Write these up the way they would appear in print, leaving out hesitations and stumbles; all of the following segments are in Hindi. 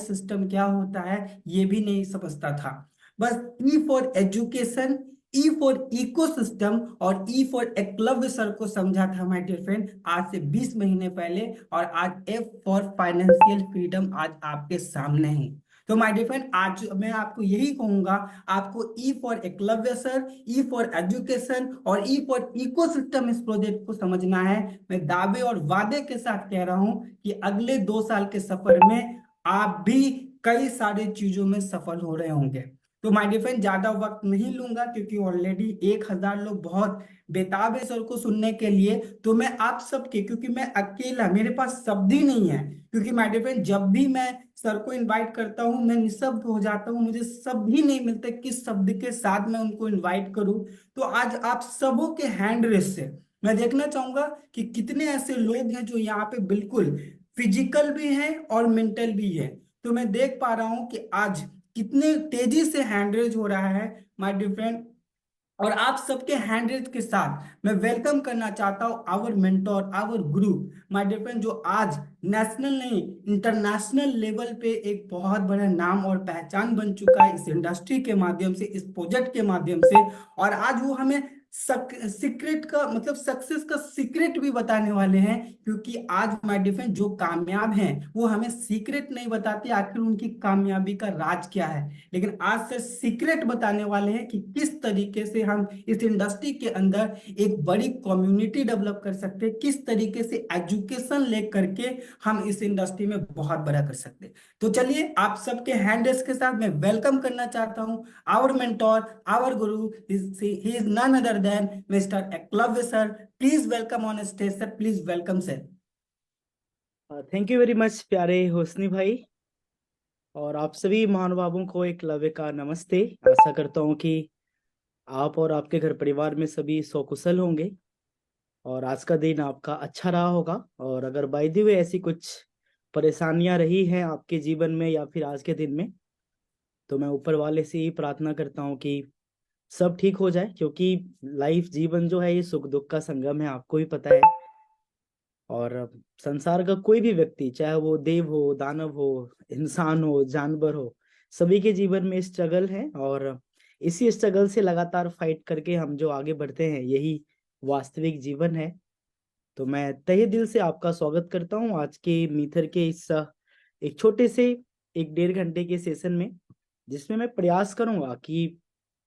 सिस्टम क्या होता है ये भी नहीं समझता था। बस E for education, E for ecosystem और ई फॉर एकलव्य सर को समझा था माय डियर फ्रेंड आज से 20 महीने पहले। और आज एफ फॉर फाइनेंशियल फ्रीडम आज आपके सामने है। तो माय डियर फ्रेंड आज मैं आपको यही कहूंगा, आपको E for Eklavya sir, E for education और ई फॉर इकोसिस्टम इस प्रोजेक्ट को समझना है। मैं दावे और वादे के साथ कह रहा हूं कि अगले 2 साल के सफर में आप भी कई सारी चीजों में सफल हो रहे होंगे। तो माय डियर फ्रेंड ज्यादा वक्त नहीं लूंगा क्योंकि ऑलरेडी 1,000 लोग बहुत बेताब है सर को सुनने के लिए। तो मैं आप सबके, क्योंकि मैं अकेला, मेरे पास शब्द ही नहीं है, क्योंकि माय डियर फ्रेंड जब भी मैं सर को इनवाइट करता हूं मैं निशब्द हो जाता हूं, मुझे शब्द ही नहीं मिलते किस शब्द के साथ मैं उनको इनवाइट करूं। तो आज आप सबों के हैंड रेस से मैं देखना चाहूंगा कि कितने ऐसे लोग हैं जो यहाँ पे बिल्कुल फिजिकल भी हैं और मेंटल भी है। तो मैं देख पा रहा हूं कि आज कितने तेजी से हैंड रेज हो रहा है माय डियर फ्रेंड। और आप सबके हैंड रेज के साथ मैं वेलकम करना चाहता हूं our mentor, our Guru, my dear friend, जो आज नेशनल नहीं इंटरनेशनल लेवल पे एक बहुत बड़ा नाम और पहचान बन चुका है इस इंडस्ट्री के माध्यम से, इस प्रोजेक्ट के माध्यम से। और आज वो हमें सीक्रेट का मतलब सक्सेस का सीक्रेट भी बताने वाले हैं, क्योंकि आज माय डियर फ्रेंड जो कामयाब हैं वो हमें सीक्रेट नहीं बताते आखिर उनकी कामयाबी का राज क्या है, लेकिन आज से सीक्रेट बताने वाले हैं कि किस तरीके से हम इस इंडस्ट्री के अंदर एक बड़ी कम्युनिटी डेवलप कर सकते हैं, किस तरीके से एजुकेशन ले करके हम इस इंडस्ट्री में बहुत बड़ा कर सकते हैं। तो चलिए आप सबके हैंडल्स के साथ मैं वेलकम करना चाहता हूं our mentor, our guru, he is none other than mister Eklavya sir. Please welcome on stage sir, please welcome sir. Thank you very much प्यारे होसनी भाई, और आप सभी महानुभावों को एक लव्य का नमस्ते। आशा करता हूँ कि आप और आपके घर परिवार में सभी सकुशल होंगे और आज का दिन आपका अच्छा रहा होगा। और अगर बाय द वे ऐसी कुछ परेशानियां रही हैं आपके जीवन में या फिर आज के दिन में, तो मैं ऊपर वाले से ही प्रार्थना करता हूँ कि सब ठीक हो जाए, क्योंकि लाइफ जीवन जो है ये सुख दुख का संगम है, आपको भी पता है। और संसार का कोई भी व्यक्ति, चाहे वो देव हो, दानव हो, इंसान हो, जानवर हो, सभी के जीवन में स्ट्रगल है। और इसी स्ट्रगल से लगातार फाइट करके हम जो आगे बढ़ते हैं, यही वास्तविक जीवन है। तो मैं तहे दिल से आपका स्वागत करता हूं आज के मीथर के इस एक छोटे से 1-1.5 घंटे के सेशन में, जिसमें मैं प्रयास करूंगा कि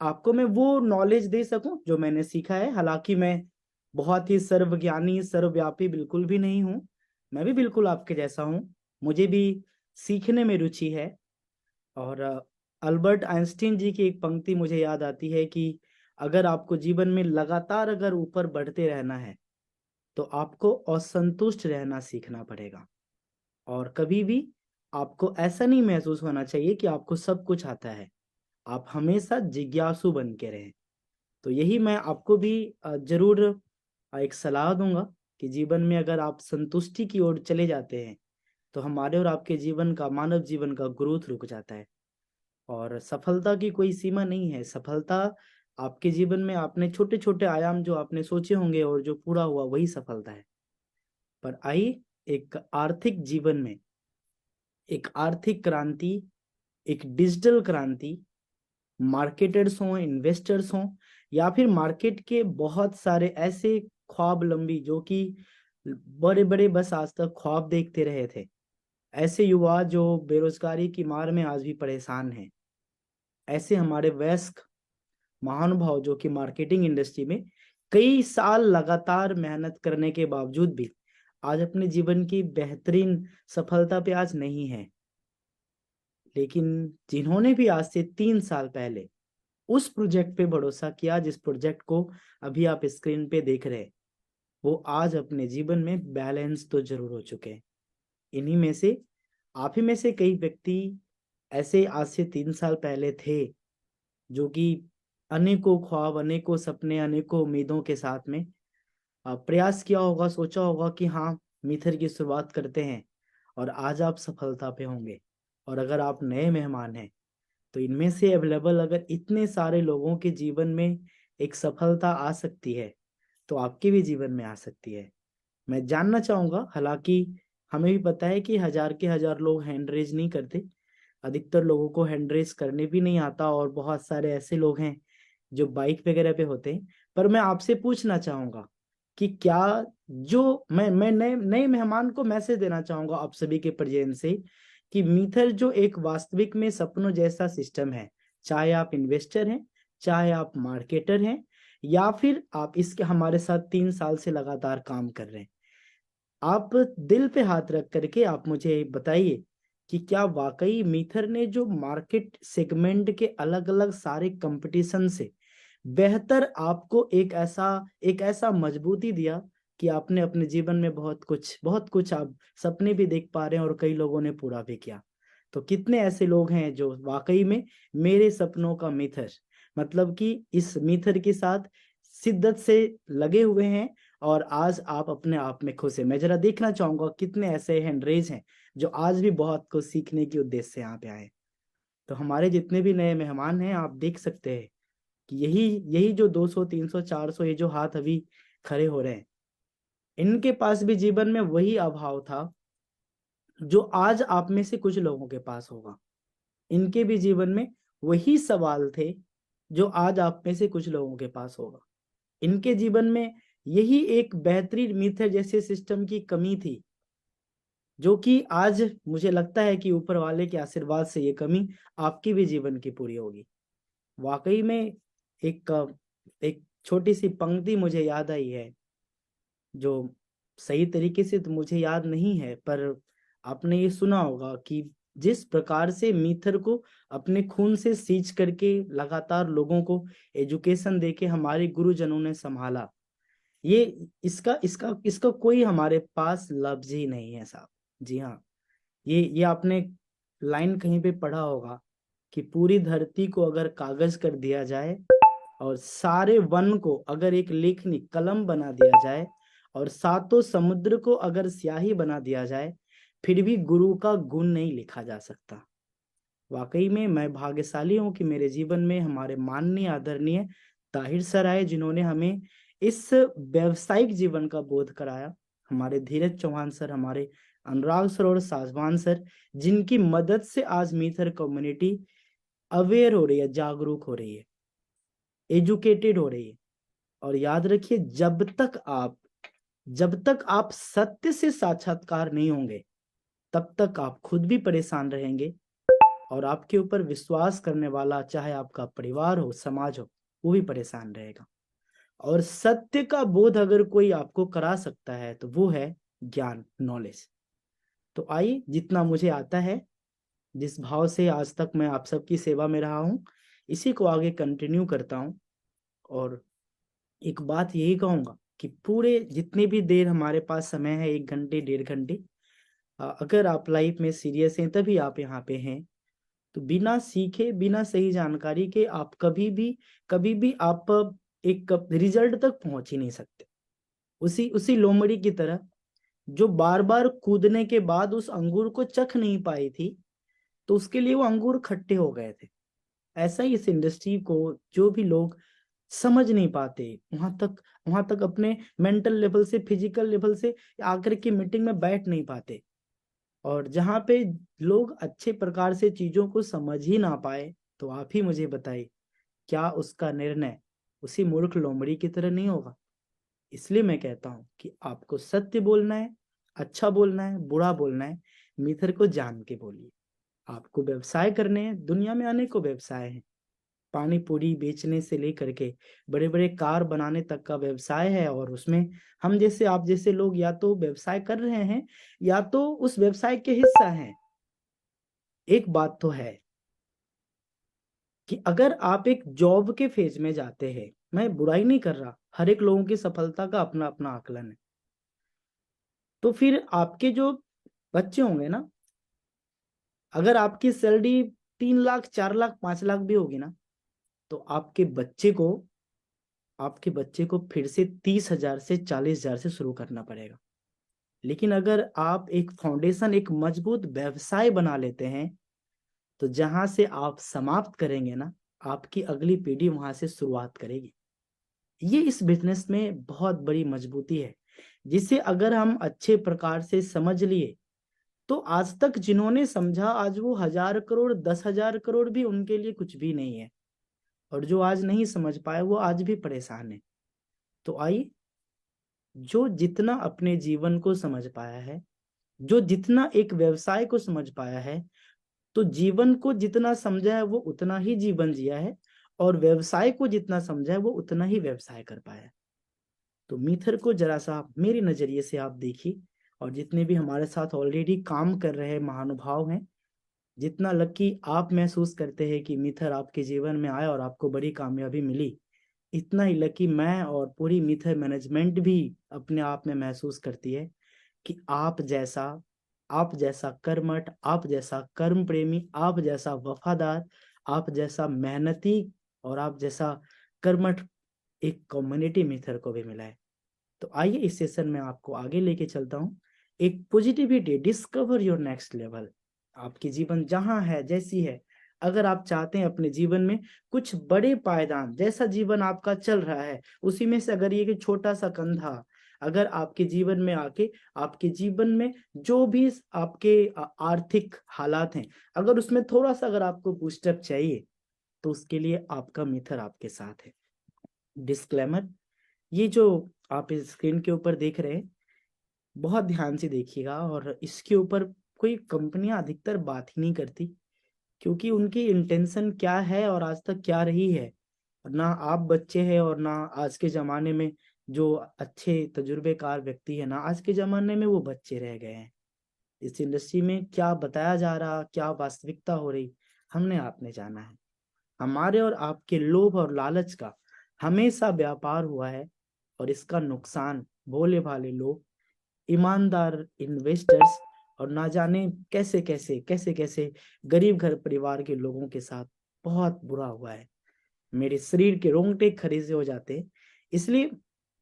आपको मैं वो नॉलेज दे सकूं जो मैंने सीखा है। हालांकि मैं बहुत ही सर्वज्ञानी सर्वव्यापी बिल्कुल भी नहीं हूं, मैं भी बिल्कुल आपके जैसा हूं, मुझे भी सीखने में रुचि है। और अल्बर्ट आइंस्टीन जी की एक पंक्ति मुझे याद आती है कि अगर आपको जीवन में लगातार अगर ऊपर बढ़ते रहना है तो आपको असंतुष्ट रहना सीखना पड़ेगा। और कभी भी आपको ऐसा नहीं महसूस होना चाहिए कि आपको सब कुछ आता है, आप हमेशा जिज्ञासु बन के रहें। तो यही मैं आपको भी जरूर एक सलाह दूंगा कि जीवन में अगर आप संतुष्टि की ओर चले जाते हैं तो हमारे और आपके जीवन का, मानव जीवन का ग्रोथ रुक जाता है। और सफलता की कोई सीमा नहीं है। सफलता आपके जीवन में आपने छोटे छोटे आयाम जो आपने सोचे होंगे और जो पूरा हुआ वही सफलता है। पर आइए, एक आर्थिक जीवन में एक आर्थिक क्रांति, एक डिजिटल क्रांति, मार्केटर्स हों, इन्वेस्टर्स हों, या फिर मार्केट के बहुत सारे ऐसे ख्वाब लंबी जो कि बड़े बड़े बस आज तक ख्वाब देखते रहे थे, ऐसे युवा जो बेरोजगारी की मार में आज भी परेशान हैं, ऐसे हमारे वयस्क महानुभाव जो कि मार्केटिंग इंडस्ट्री में कई साल लगातार मेहनत करने के बावजूद भी आज अपने जीवन की बेहतरीन सफलता पे आज नहीं है, लेकिन जिन्होंने भी आज से 3 साल पहले उस प्रोजेक्ट पे भरोसा किया जिस प्रोजेक्ट को अभी आप स्क्रीन पे देख रहे हैं, वो आज अपने जीवन में बैलेंस तो जरूर हो चुके हैं। इन्हीं में से, आप ही में से कई व्यक्ति ऐसे आज से 3 साल पहले थे जो कि अनेकों ख्वाब, अनेकों सपने, अनेकों उम्मीदों के साथ में प्रयास किया होगा, सोचा होगा कि हाँ, मिथर की शुरुआत करते हैं, और आज आप सफलता पे होंगे। और अगर आप नए मेहमान हैं तो इनमें से अवेलेबल अगर इतने सारे लोगों के जीवन में एक सफलता आ सकती है तो आपके भी जीवन में आ सकती है। मैं जानना चाहूंगा, हालांकि हमें भी पता है कि हजार के हजार लोग हैंड रेज नहीं करते, अधिकतर लोगों को हैंड रेस करने भी नहीं आता, और बहुत सारे ऐसे लोग हैं जो बाइक वगैरह पे होते हैं। पर मैं आपसे पूछना चाहूंगा कि क्या जो मैं नए नए मेहमान को मैसेज देना चाहूंगा आप सभी के प्रजेंस से, कि मीथर जो एक वास्तविक में सपनों जैसा सिस्टम है, चाहे आप इन्वेस्टर हैं, चाहे आप मार्केटर हैं, या फिर आप इसके हमारे साथ 3 साल से लगातार काम कर रहे हैं, आप दिल पे हाथ रख करके आप मुझे बताइए कि क्या वाकई मीथर ने जो मार्केट सेगमेंट के अलग अलग सारे कंपटीशन से बेहतर आपको एक ऐसा मजबूती दिया कि आपने अपने जीवन में बहुत कुछ आप सपने भी देख पा रहे हैं और कई लोगों ने पूरा भी किया। तो कितने ऐसे लोग हैं जो वाकई में मेरे सपनों का मीथर, मतलब कि इस मीथर के साथ शिद्दत से लगे हुए हैं, और आज आप अपने आप में खुश हैं। मैं जरा देखना चाहूंगा कितने ऐसे हैंड रेज हैं जो आज भी बहुत कुछ सीखने के उद्देश्य से यहाँ पे आए। तो हमारे जितने भी नए मेहमान हैं, आप देख सकते हैं कि यही यही जो 200 300 400 ये जो हाथ अभी खड़े हो रहे हैं, इनके पास भी जीवन में वही अभाव था जो आज आप में से कुछ लोगों के पास होगा। इनके भी जीवन में वही सवाल थे जो आज आप में से कुछ लोगों के पास होगा। इनके जीवन में यही एक बेहतरीन मिथ्या जैसे सिस्टम की कमी थी, जो कि आज मुझे लगता है कि ऊपर वाले के आशीर्वाद से ये कमी आपकी भी जीवन की पूरी होगी। वाकई में एक एक छोटी सी पंक्ति मुझे याद आई है, जो सही तरीके से तो मुझे याद नहीं है, पर आपने ये सुना होगा कि जिस प्रकार से मीथर को अपने खून से सींच करके लगातार लोगों को एजुकेशन देके हमारे गुरुजनों ने संभाला, ये इसका इसका इसका कोई हमारे पास लफ्ज ही नहीं है साहब। जी हाँ, ये आपने लाइन कहीं पे पढ़ा होगा कि पूरी धरती को अगर कागज कर दिया जाए और सारे वन को अगर एक लेखनी कलम बना दिया जाए और सातों समुद्र को अगर स्याही बना दिया जाए, फिर भी गुरु का गुण नहीं लिखा जा सकता। वाकई में मैं भाग्यशाली हूँ कि मेरे जीवन में हमारे माननीय आदरणीय ताहिर सर आए, जिन्होंने हमें इस व्यवसायिक जीवन का बोध कराया। हमारे धीरज चौहान सर, हमारे अनुराग सर और साजवान सर, जिनकी मदद से आज मीथर कम्युनिटी अवेयर हो रही है, जागरूक हो रही है, एजुकेटेड हो रही है। और याद रखिए, जब तक आप सत्य से साक्षात्कार नहीं होंगे, तब तक आप खुद भी परेशान रहेंगे, और आपके ऊपर विश्वास करने वाला, चाहे आपका परिवार हो, समाज हो, वो भी परेशान रहेगा। और सत्य का बोध अगर कोई आपको करा सकता है तो वो है ज्ञान, नॉलेज। तो आइए, जितना मुझे आता है, जिस भाव से आज तक मैं आप सबकी सेवा में रहा हूँ, इसी को आगे कंटिन्यू करता हूँ। और एक बात यही कहूंगा कि पूरे जितनी भी देर हमारे पास समय है, 1 घंटे 1.5 घंटे, अगर आप लाइफ में सीरियस हैं तभी आप यहाँ पे हैं। तो बिना सीखे, बिना सही जानकारी के आप कभी भी आप एक रिजल्ट तक पहुंच ही नहीं सकते। उसी उसी लोमड़ी की तरह जो बार बार कूदने के बाद उस अंगूर को चख नहीं पाई थी, तो उसके लिए वो अंगूर खट्टे हो गए थे। ऐसा ही इस इंडस्ट्री को जो भी लोग समझ नहीं पाते, वहां तक अपने मेंटल लेवल से, फिजिकल लेवल से आकर के मीटिंग में बैठ नहीं पाते, और जहाँ पे लोग अच्छे प्रकार से चीजों को समझ ही ना पाए, तो आप ही मुझे बताइए क्या उसका निर्णय उसी मूर्ख लोमड़ी की तरह नहीं होगा। इसलिए मैं कहता हूँ कि आपको सत्य बोलना है, अच्छा बोलना है, बुरा बोलना है, मिथर को जान के बोलिए। आपको व्यवसाय करने हैं, दुनिया में अनेकों व्यवसाय हैं। पानी पूरी बेचने से लेकर के बड़े बड़े कार बनाने तक का व्यवसाय है, और उसमें हम जैसे, आप जैसे लोग या तो व्यवसाय कर रहे हैं या तो उस व्यवसाय के हिस्सा हैं। एक बात तो है कि अगर आप एक जॉब के फेज में जाते हैं, मैं बुराई नहीं कर रहा, हर एक लोगों की सफलता का अपना अपना आकलन है, तो फिर आपके जो बच्चे होंगे ना, अगर आपकी सैलरी 3 लाख 4 लाख 5 लाख भी होगी ना, तो आपके बच्चे को फिर से 30,000 से 40,000 से शुरू करना पड़ेगा। लेकिन अगर आप एक फाउंडेशन, एक मजबूत व्यवसाय बना लेते हैं, तो जहां से आप समाप्त करेंगे ना, आपकी अगली पीढ़ी वहां से शुरुआत करेगी। ये इस बिजनेस में बहुत बड़ी मजबूती है, जिसे अगर हम अच्छे प्रकार से समझ लिए तो आज तक जिन्होंने समझा, आज वो 1,000 करोड़ 10,000 करोड़ भी उनके लिए कुछ भी नहीं है, और जो आज नहीं समझ पाए वो आज भी परेशान है। तो आइए, जो जितना अपने जीवन को समझ पाया है, जो जितना एक व्यवसाय को समझ पाया है, तो जीवन को जितना समझा है वो उतना ही जीवन जिया है, और व्यवसाय को जितना समझा है वो उतना ही व्यवसाय कर पाया है। तो मीथर को जरा सा मेरे नजरिए से आप देखिए, और जितने भी हमारे साथ ऑलरेडी काम कर रहे महानुभाव हैं, जितना लकी आप महसूस करते हैं कि मीथर आपके जीवन में आया और आपको बड़ी कामयाबी मिली, इतना ही लकी मैं और पूरी मीथर मैनेजमेंट भी अपने आप में महसूस करती है कि आप जैसा कर्मठ, आप जैसा कर्म प्रेमी, आप जैसा वफादार, आप जैसा मेहनती, और आप जैसा कर्मठ एक कम्युनिटी मीथर को भी मिला है। तो आइए इस सेशन में आपको आगे लेके चलता हूँ। एक positivity, discover your next level. आपकी जीवन जहां है, जैसी है, अगर आप चाहते हैं अपने जीवन में कुछ बड़े पायदान, जैसा जीवन आपका चल रहा है उसी में से अगर ये कि छोटा सा कंधा अगर आपके जीवन में आके आपके जीवन में जो भी आपके आर्थिक हालात हैं, अगर उसमें थोड़ा सा अगर आपको बूस्टअप चाहिए, तो उसके लिए आपका मिथर आपके साथ है। डिस्क्लेमर, ये जो आप इस स्क्रीन के ऊपर देख रहे हैं, बहुत ध्यान से देखिएगा, और इसके ऊपर कोई कंपनियां अधिकतर बात ही नहीं करती, क्योंकि उनकी इंटेंशन क्या है और आज तक क्या रही है। ना आप बच्चे हैं, और ना आज के जमाने में जो अच्छे तजुर्बेकार व्यक्ति है, ना आज के जमाने में वो बच्चे रह गए हैं। इस इंडस्ट्री में क्या बताया जा रहा, क्या वास्तविकता हो रही, हमने आपने जाना है। हमारे और आपके लोभ और लालच का हमेशा व्यापार हुआ है, और इसका नुकसान भोले भाले लोग, ईमानदार इन्वेस्टर्स, और ना जाने कैसे कैसे गरीब घर परिवार के लोगों के साथ बहुत बुरा हुआ है। मेरे शरीर के रोंगटे खड़े से हो जाते हैं। इसलिए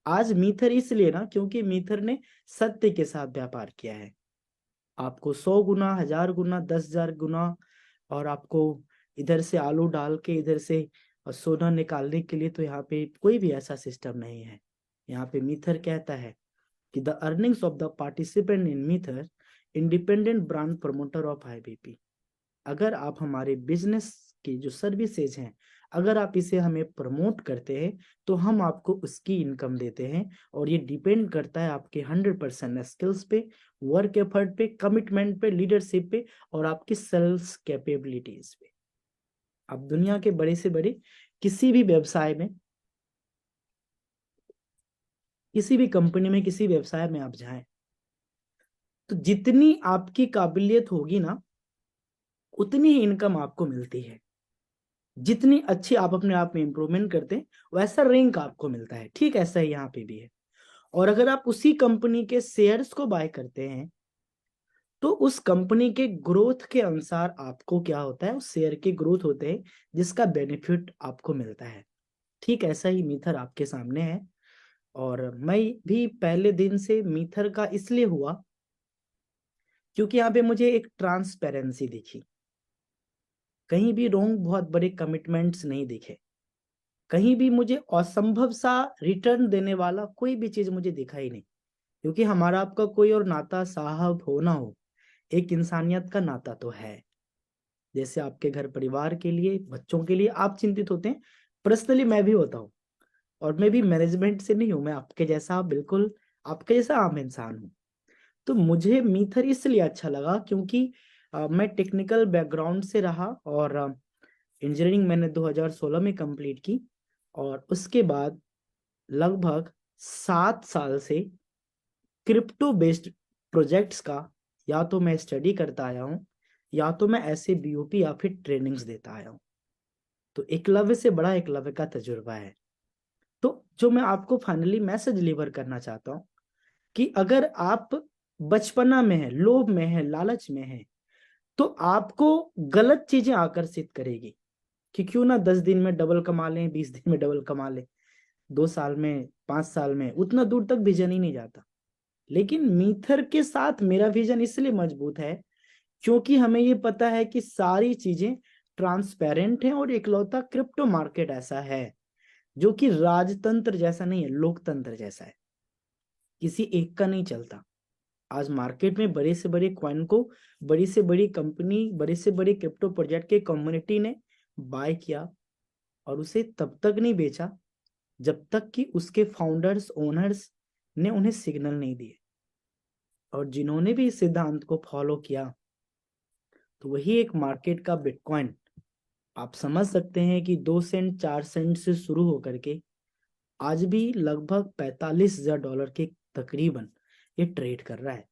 आज मीथर इसलिए ना, क्योंकि मीथर ने सत्य के साथ व्यापार किया है। आपको 100 गुना, 1,000 गुना, 10,000 गुना, और आपको इधर से आलू डाल के इधर से सोना निकालने के लिए तो यहाँ पे कोई भी ऐसा सिस्टम नहीं है। यहाँ पे मीथर कहता है कि the earnings of the participant in मीथर independent brand promoter of IBP. अगर आप हमारे बिजनेस की जो सर्विसेज हैं, अगर आप इसे हमें प्रमोट करते हैं, तो हम आपको उसकी इनकम देते हैं, और ये डिपेंड करता है आपके 100% स्किल्स पे, वर्क एफर्ट पे, कमिटमेंट पे, लीडरशिप पे, और आपकी सेल्स कैपेबिलिटीज पे। आप दुनिया के बड़े से बड़े किसी भी व्यवसाय में, किसी भी कंपनी में, किसी व्यवसाय में आप जाएं, तो जितनी आपकी काबिलियत होगी ना, उतनी ही इनकम आपको मिलती है। जितनी अच्छी आप अपने आप में इंप्रूवमेंट करते हैं, वैसा रैंक आपको मिलता है। ठीक ऐसा ही यहाँ पे भी है। और अगर आप उसी कंपनी के शेयर्स को बाय करते हैं, तो उस कंपनी के ग्रोथ के अनुसार आपको क्या होता है, उस शेयर के ग्रोथ होते हैं, जिसका बेनिफिट आपको मिलता है। ठीक ऐसा ही मीथर आपके सामने है। और मैं भी पहले दिन से मीथर का इसलिए हुआ क्योंकि यहाँ पे मुझे एक ट्रांसपेरेंसी दिखी। कहीं भी रोंग बहुत बड़े कमिटमेंट्स नहीं दिखे, कहीं भी मुझे असंभव सा रिटर्न देने वाला कोई भी चीज मुझे दिखा ही नहीं। क्योंकि हमारा आपका कोई और नाता साहब हो ना हो, एक इंसानियत का नाता तो है। जैसे आपके घर परिवार के लिए, बच्चों के लिए आप चिंतित होते हैं, पर्सनली मैं भी होता हूँ। और मैं भी मैनेजमेंट से नहीं हूँ, मैं आपके जैसा, बिल्कुल आपके जैसा आम इंसान हूँ। तो मुझे मीथर इसलिए अच्छा लगा क्योंकि मैं टेक्निकल बैकग्राउंड से रहा, और इंजीनियरिंग मैंने 2016 में कंप्लीट की, और उसके बाद लगभग 7 साल से क्रिप्टो बेस्ड प्रोजेक्ट्स का या तो मैं स्टडी करता आया हूँ, या तो मैं ऐसे बीओपी या फिर ट्रेनिंग्स देता आया हूँ। तो एकलव्य से बड़ा एकलव्य का तजुर्बा है। तो जो मैं आपको फाइनली मैसेज डिलीवर करना चाहता हूँ कि अगर आप बचपना में है, लोभ में है, लालच में है, तो आपको गलत चीजें आकर्षित करेगी कि क्यों ना 10 दिन में डबल कमा लें, 20 दिन में डबल कमा लें, 2 साल में, 5 साल में, उतना दूर तक विजन ही नहीं जाता। लेकिन मीथर के साथ मेरा विजन इसलिए मजबूत है क्योंकि हमें ये पता है कि सारी चीजें ट्रांसपेरेंट हैं, और इकलौता क्रिप्टो मार्केट ऐसा है जो कि राजतंत्र जैसा नहीं है, लोकतंत्र जैसा है, किसी एक का नहीं चलता। आज मार्केट में बड़े से बड़े कॉइन को बड़ी से बड़ी कंपनी, बड़े से बड़े क्रिप्टो प्रोजेक्ट के कम्युनिटी ने बाय किया और उसे तब तक नहीं बेचा जब तक कि उसके फाउंडर्स, ओनर्स ने उन्हें सिग्नल नहीं दिए। और जिन्होंने भी इस सिद्धांत को फॉलो किया, तो वही एक मार्केट का बिटकॉइन। आप समझ सकते हैं कि 2 सेंट 4 सेंट से शुरू होकर के आज भी लगभग $45,000 के तकरीबन ये ट्रेड कर रहा है।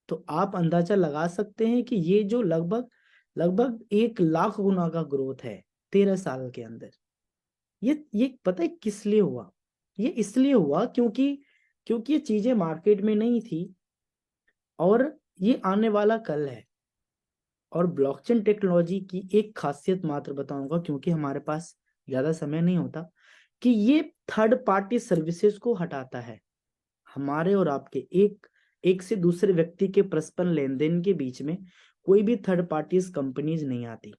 तो आप अंदाजा लगा सकते हैं कि ये जो लगभग लगभग 1 लाख गुना का ग्रोथ है 13 साल के अंदर। ये पता है किस लिए हुआ? ये इसलिए हुआ क्योंकि ये चीजें मार्केट में नहीं थी और ये आने वाला कल है। और ब्लॉकचेन टेक्नोलॉजी की एक खासियत मात्र बताऊंगा, क्योंकि हमारे पास ज्यादा समय नहीं होता, कि ये थर्ड पार्टी सर्विसेज को हटाता है। हमारे और आपके एक एक से दूसरे व्यक्ति के परस्पर लेन देन के बीच में कोई भी थर्ड पार्टीज कंपनीज नहीं आती,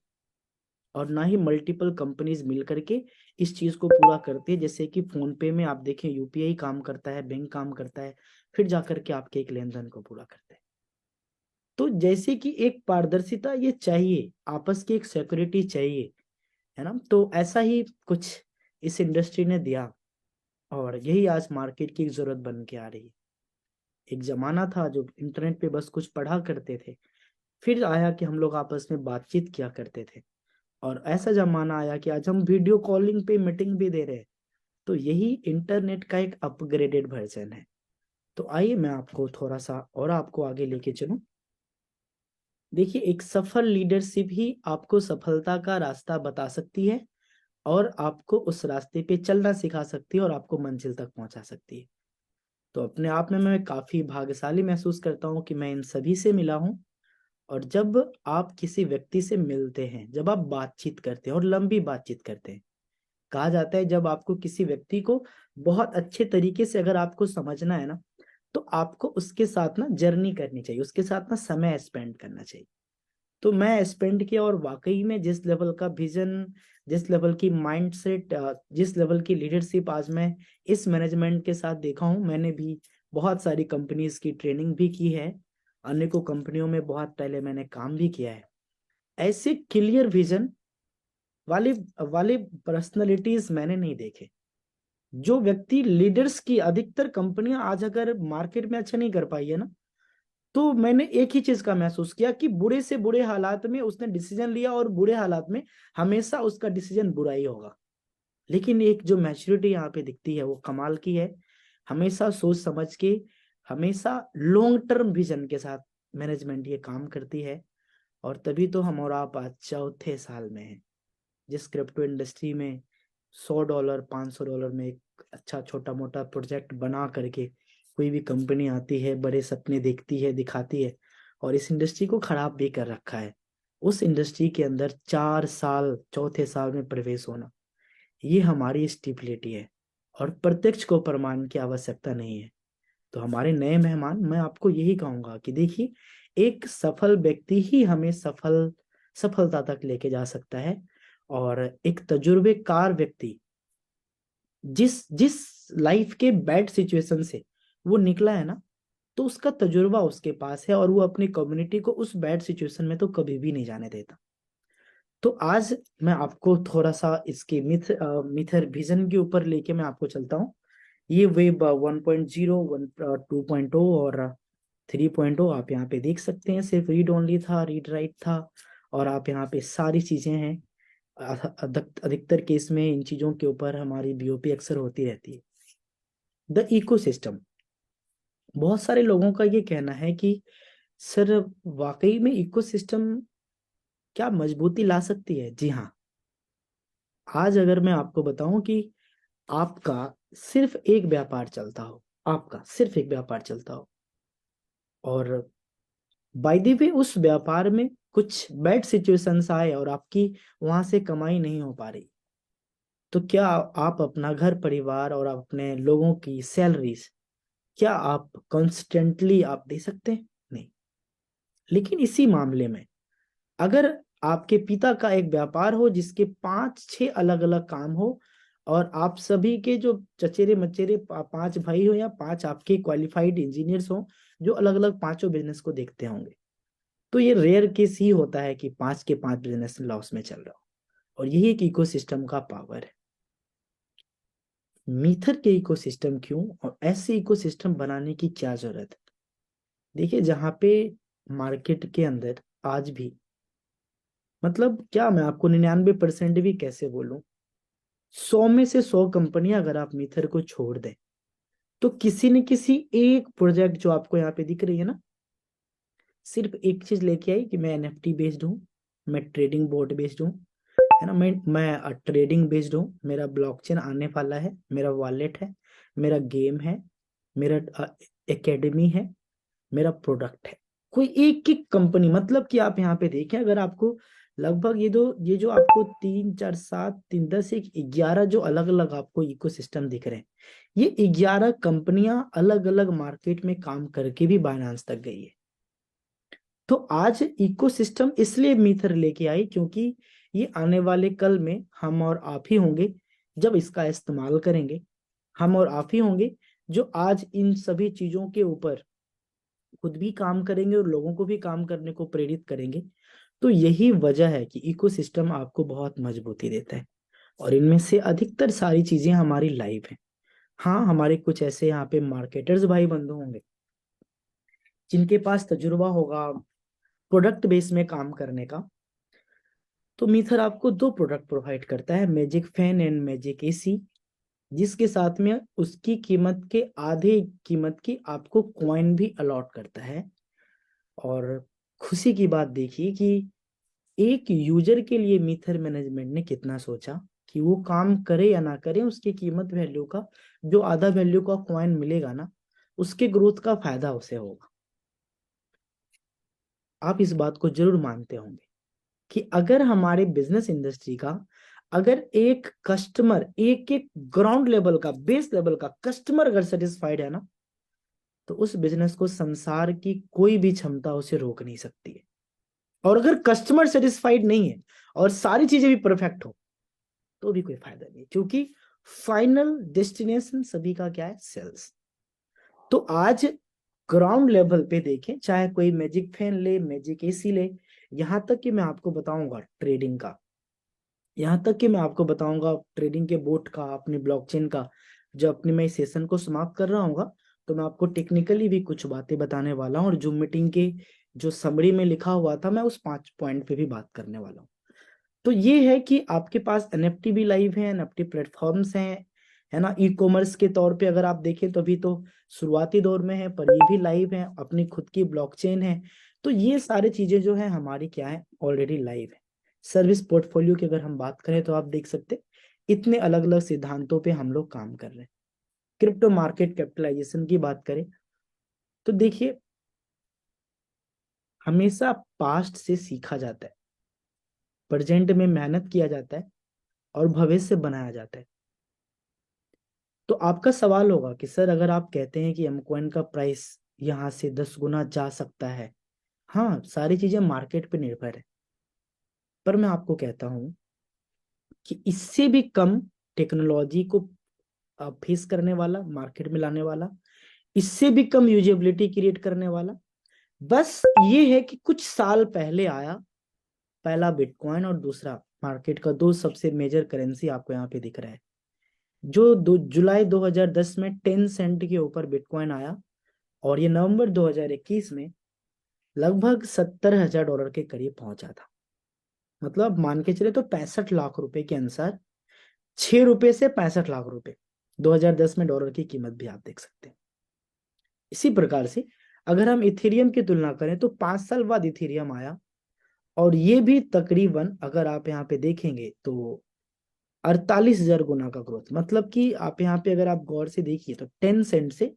और ना ही मल्टीपल कंपनीज मिल करके इस चीज को पूरा करती है। जैसे कि फोन पे में आप देखें, यूपीआई काम करता है, बैंक काम करता है, फिर जाकर के आपके एक लेन देन को पूरा करता है। तो जैसे कि एक पारदर्शिता ये चाहिए, आपस की एक सिक्योरिटी चाहिए, है ना। तो ऐसा ही कुछ इस इंडस्ट्री ने दिया, और यही आज मार्केट की एक जरूरत बन के आ रही है। एक जमाना था जो इंटरनेट पे बस कुछ पढ़ा करते थे, फिर आया कि हम लोग आपस में बातचीत किया करते थे, और ऐसा जमाना आया कि आज हम वीडियो कॉलिंग पे मीटिंग भी दे रहे हैं। तो यही इंटरनेट का एक अपग्रेडेड वर्जन है। तो आइए मैं आपको थोड़ा सा और आपको आगे लेके चलूं। देखिए, एक सफल लीडरशिप ही आपको सफलता का रास्ता बता सकती है, और आपको उस रास्ते पे चलना सिखा सकती है, और आपको मंजिल तक पहुंचा सकती है। तो अपने आप में मैं काफी भाग्यशाली महसूस करता हूँ कि मैं इन सभी से मिला हूँ। और जब आप किसी व्यक्ति से मिलते हैं, जब आप बातचीत करते हैं और लंबी बातचीत करते हैं, कहा जाता है जब आपको किसी व्यक्ति को बहुत अच्छे तरीके से अगर आपको समझना है ना, तो आपको उसके साथ ना जर्नी करनी चाहिए, उसके साथ ना समय स्पेंड करना चाहिए। तो मैं स्पेंड किया, और वाकई में जिस लेवल का विजन, जिस लेवल की माइंडसेट, जिस लेवल की लीडरशिप आज मैं इस मैनेजमेंट के साथ देखा हूँ। मैंने भी बहुत सारी कंपनीज की ट्रेनिंग भी की है, अनेकों कंपनियों में बहुत पहले मैंने काम भी किया है। ऐसे क्लियर विजन वाले वाले पर्सनैलिटीज मैंने नहीं देखे। जो व्यक्ति लीडर्स की अधिकतर कंपनियां आज अगर मार्केट में अच्छा नहीं कर पाई है ना, तो मैंने एक ही चीज का महसूस किया कि बुरे से बुरे हालात में उसने डिसीजन लिया, और बुरे हालात में हमेशा उसका डिसीजन बुरा ही होगा। लेकिन एक जो मैच्योरिटी यहाँ पे दिखती है वो कमाल की है। हमेशा सोच समझ के, हमेशा लॉन्ग टर्म विजन के साथ मैनेजमेंट ये काम करती है। और तभी तो हम और आप आज चौथे साल में हैं, जिस क्रिप्टो इंडस्ट्री में $100 $500 में एक अच्छा छोटा मोटा प्रोजेक्ट बना करके कोई भी कंपनी आती है, बड़े सपने देखती है, दिखाती है, और इस इंडस्ट्री को खराब भी कर रखा है। उस इंडस्ट्री के अंदर 4 साल, चौथे साल में प्रवेश होना, ये हमारी स्टेबिलिटी है, और प्रत्यक्ष को प्रमाण की आवश्यकता नहीं है। तो हमारे नए मेहमान, मैं आपको यही कहूंगा कि देखिए, एक सफल व्यक्ति ही हमें सफलता तक लेके जा सकता है। और एक तजुर्बेकार व्यक्ति जिस जिस लाइफ के बैड सिचुएशन से वो निकला है ना, तो उसका तजुर्बा उसके पास है, और वो अपनी कम्युनिटी को उस बैड सिचुएशन में तो कभी भी नहीं जाने देता। तो आज मैं आपको थोड़ा सा इसके मिथर विजन के ऊपर लेके मैं आपको चलता हूँ। ये वेब 1.0, 2.0 और 3.0 आप यहाँ पे देख सकते हैं। सिर्फ रीड ओनली था, रीड राइट था, और आप यहाँ पे सारी चीजें हैं। अधिकतर केस में इन चीजों के ऊपर हमारी बीओपी अक्सर होती रहती है। द इकोसिस्टम, बहुत सारे लोगों का ये कहना है कि सर, वाकई में इकोसिस्टम क्या मजबूती ला सकती है? जी हाँ। आज अगर मैं आपको बताऊं कि आपका सिर्फ एक व्यापार चलता हो, आपका सिर्फ एक व्यापार चलता हो, और बाय द वे उस व्यापार में कुछ बैड सिचुएशंस आए और आपकी वहां से कमाई नहीं हो पा रही, तो क्या आप अपना घर परिवार और अपने लोगों की सैलरीज, क्या आप कॉन्स्टेंटली आप दे सकते हैं? नहीं। लेकिन इसी मामले में अगर आपके पिता का एक व्यापार हो जिसके 5-6 अलग अलग काम हो, और आप सभी के जो चचेरे मचेरे पांच भाई हो या पांच आपके क्वालिफाइड इंजीनियर्स हो जो अलग अलग पांचों बिजनेस को देखते होंगे, तो ये रेयर केस ही होता है कि पांच के पांच बिजनेस लॉस में चल रहा हो। और यही एक इकोसिस्टम का पावर है। मीथर के इकोसिस्टम क्यों और ऐसे इकोसिस्टम बनाने की क्या जरूरत है? देखिए, जहाँ पे मार्केट के अंदर आज भी, मतलब क्या मैं आपको 99% भी कैसे बोलूं, 100 में से 100 कंपनियां अगर आप मीथर को छोड़ दें तो किसी न किसी एक प्रोजेक्ट जो आपको यहाँ पे दिख रही है ना, सिर्फ एक चीज लेके आई कि मैं एनएफटी बेस्ड हूँ, मैं ट्रेडिंग बोर्ड बेस्ड हूँ, है ना, मैं ट्रेडिंग बेस्ड हूँ, मेरा ब्लॉकचेन आने वाला है, मेरा वॉलेट है, मेरा गेम है, मेरा एकेडमी है, मेरा प्रोडक्ट है। कोई एक एक कंपनी, मतलब कि आप यहाँ पे देखें, अगर आपको लगभग ये जो आपको 3 4 7 3 10 एक 11 जो अलग अलग आपको इकोसिस्टम दिख रहे हैं, ये 11 कंपनियां अलग अलग मार्केट में काम करके भी बायनांस तक गई है। तो आज इकोसिस्टम इसलिए मीथर लेके आई क्योंकि ये आने वाले कल में हम और आप ही होंगे जब इसका इस्तेमाल करेंगे। हम और आप ही होंगे जो आज इन सभी चीजों के ऊपर खुद भी काम करेंगे और लोगों को भी काम करने को प्रेरित करेंगे। तो यही वजह है कि इकोसिस्टम आपको बहुत मजबूती देता है और इनमें से अधिकतर सारी चीजें हमारी लाइव हैं। हाँ, हमारे कुछ ऐसे यहाँ पे मार्केटर्स भाई बंधु होंगे जिनके पास तजुर्बा होगा प्रोडक्ट बेस में काम करने का। तो मीथर आपको दो प्रोडक्ट प्रोवाइड करता है, magic fan and magic AC, जिसके साथ में उसकी कीमत के आधे कीमत की आपको कॉइन भी अलॉट करता है। और खुशी की बात देखिए कि एक यूजर के लिए मीथर मैनेजमेंट ने कितना सोचा कि वो काम करे या ना करे, उसकी कीमत वैल्यू का जो आधा वैल्यू का कॉइन मिलेगा ना, उसके ग्रोथ का फायदा उसे होगा। आप इस बात को जरूर मानते होंगे कि अगर हमारे बिजनेस इंडस्ट्री का, अगर एक कस्टमर, एक एक ग्राउंड लेवल का, बेस लेवल का कस्टमर अगर सेटिस्फाइड है ना, तो उस बिजनेस को संसार की कोई भी क्षमता उसे रोक नहीं सकती है। और अगर कस्टमर सेटिस्फाइड नहीं है और सारी चीजें भी परफेक्ट हो तो भी कोई फायदा नहीं, क्योंकि फाइनल डेस्टिनेशन सभी का क्या है? सेल्स। तो आज ग्राउंड लेवल पे देखें, चाहे कोई मैजिक फैन ले, मैजिक एसी ले, यहां तक कि मैं आपको बताऊंगा ट्रेडिंग का, यहाँ तक कि मैं आपको बताऊंगा ट्रेडिंग के बोट का, अपनी ब्लॉकचेन का। जब अपनी मैं इस सेशन को समाप्त कर रहा हूँ तो मैं आपको टेक्निकली भी कुछ बातें बताने वाला हूँ और जूम मीटिंग के जो समरी में लिखा हुआ था मैं उस 5 पॉइंट पे भी बात करने वाला हूँ। तो ये है कि आपके पास एनएफटी भी लाइव है, एनएफटी प्लेटफॉर्म्स हैं, है ना। ई कॉमर्स के तौर पे अगर आप देखें तो अभी तो शुरुआती दौर में है, पर ये भी लाइव है, अपनी खुद की ब्लॉकचेन है। तो ये सारी चीजें जो है हमारी क्या है, ऑलरेडी लाइव है। सर्विस पोर्टफोलियो की अगर हम बात करें तो आप देख सकते इतने अलग अलग सिद्धांतों पे हम लोग काम कर रहे हैं। क्रिप्टो मार्केट कैपिटलाइजेशन की बात करें तो देखिए, हमेशा पास्ट से सीखा जाता है, प्रेजेंट में मेहनत किया जाता है और भविष्य बनाया जाता है। तो आपका सवाल होगा कि सर अगर आप कहते हैं कि एम कॉइन का प्राइस यहाँ से 10 गुना जा सकता है, हाँ, सारी चीजें मार्केट पे निर्भर है, पर मैं आपको कहता हूं कि इससे भी कम टेक्नोलॉजी को फेस करने वाला, मार्केट में लाने वाला, इससे भी कम यूजेबिलिटी क्रिएट करने वाला, बस ये है कि कुछ साल पहले आया, पहला बिटकॉइन और दूसरा मार्केट का दो सबसे मेजर करेंसी आपको यहाँ पे दिख रहा है। जो जुलाई 2010 में 10 सेंट के ऊपर बिटकॉइन आया और ये नवंबर 2021 में लगभग $70,000 के करीब पहुंचा था। मतलब मान के चले तो 65 लाख रुपए के अनुसार, 6 रुपए से 65 लाख रुपए 2010 में डॉलर की कीमत भी आप देख सकते हैं। इसी प्रकार से अगर हम इथेरियम की तुलना करें तो 5 साल बाद इथेरियम आया और ये भी तकरीबन अगर आप यहाँ पे देखेंगे तो 48,000 गुना का ग्रोथ। मतलब कि आप यहाँ पे अगर आप गौर से देखिए तो 10 सेंट से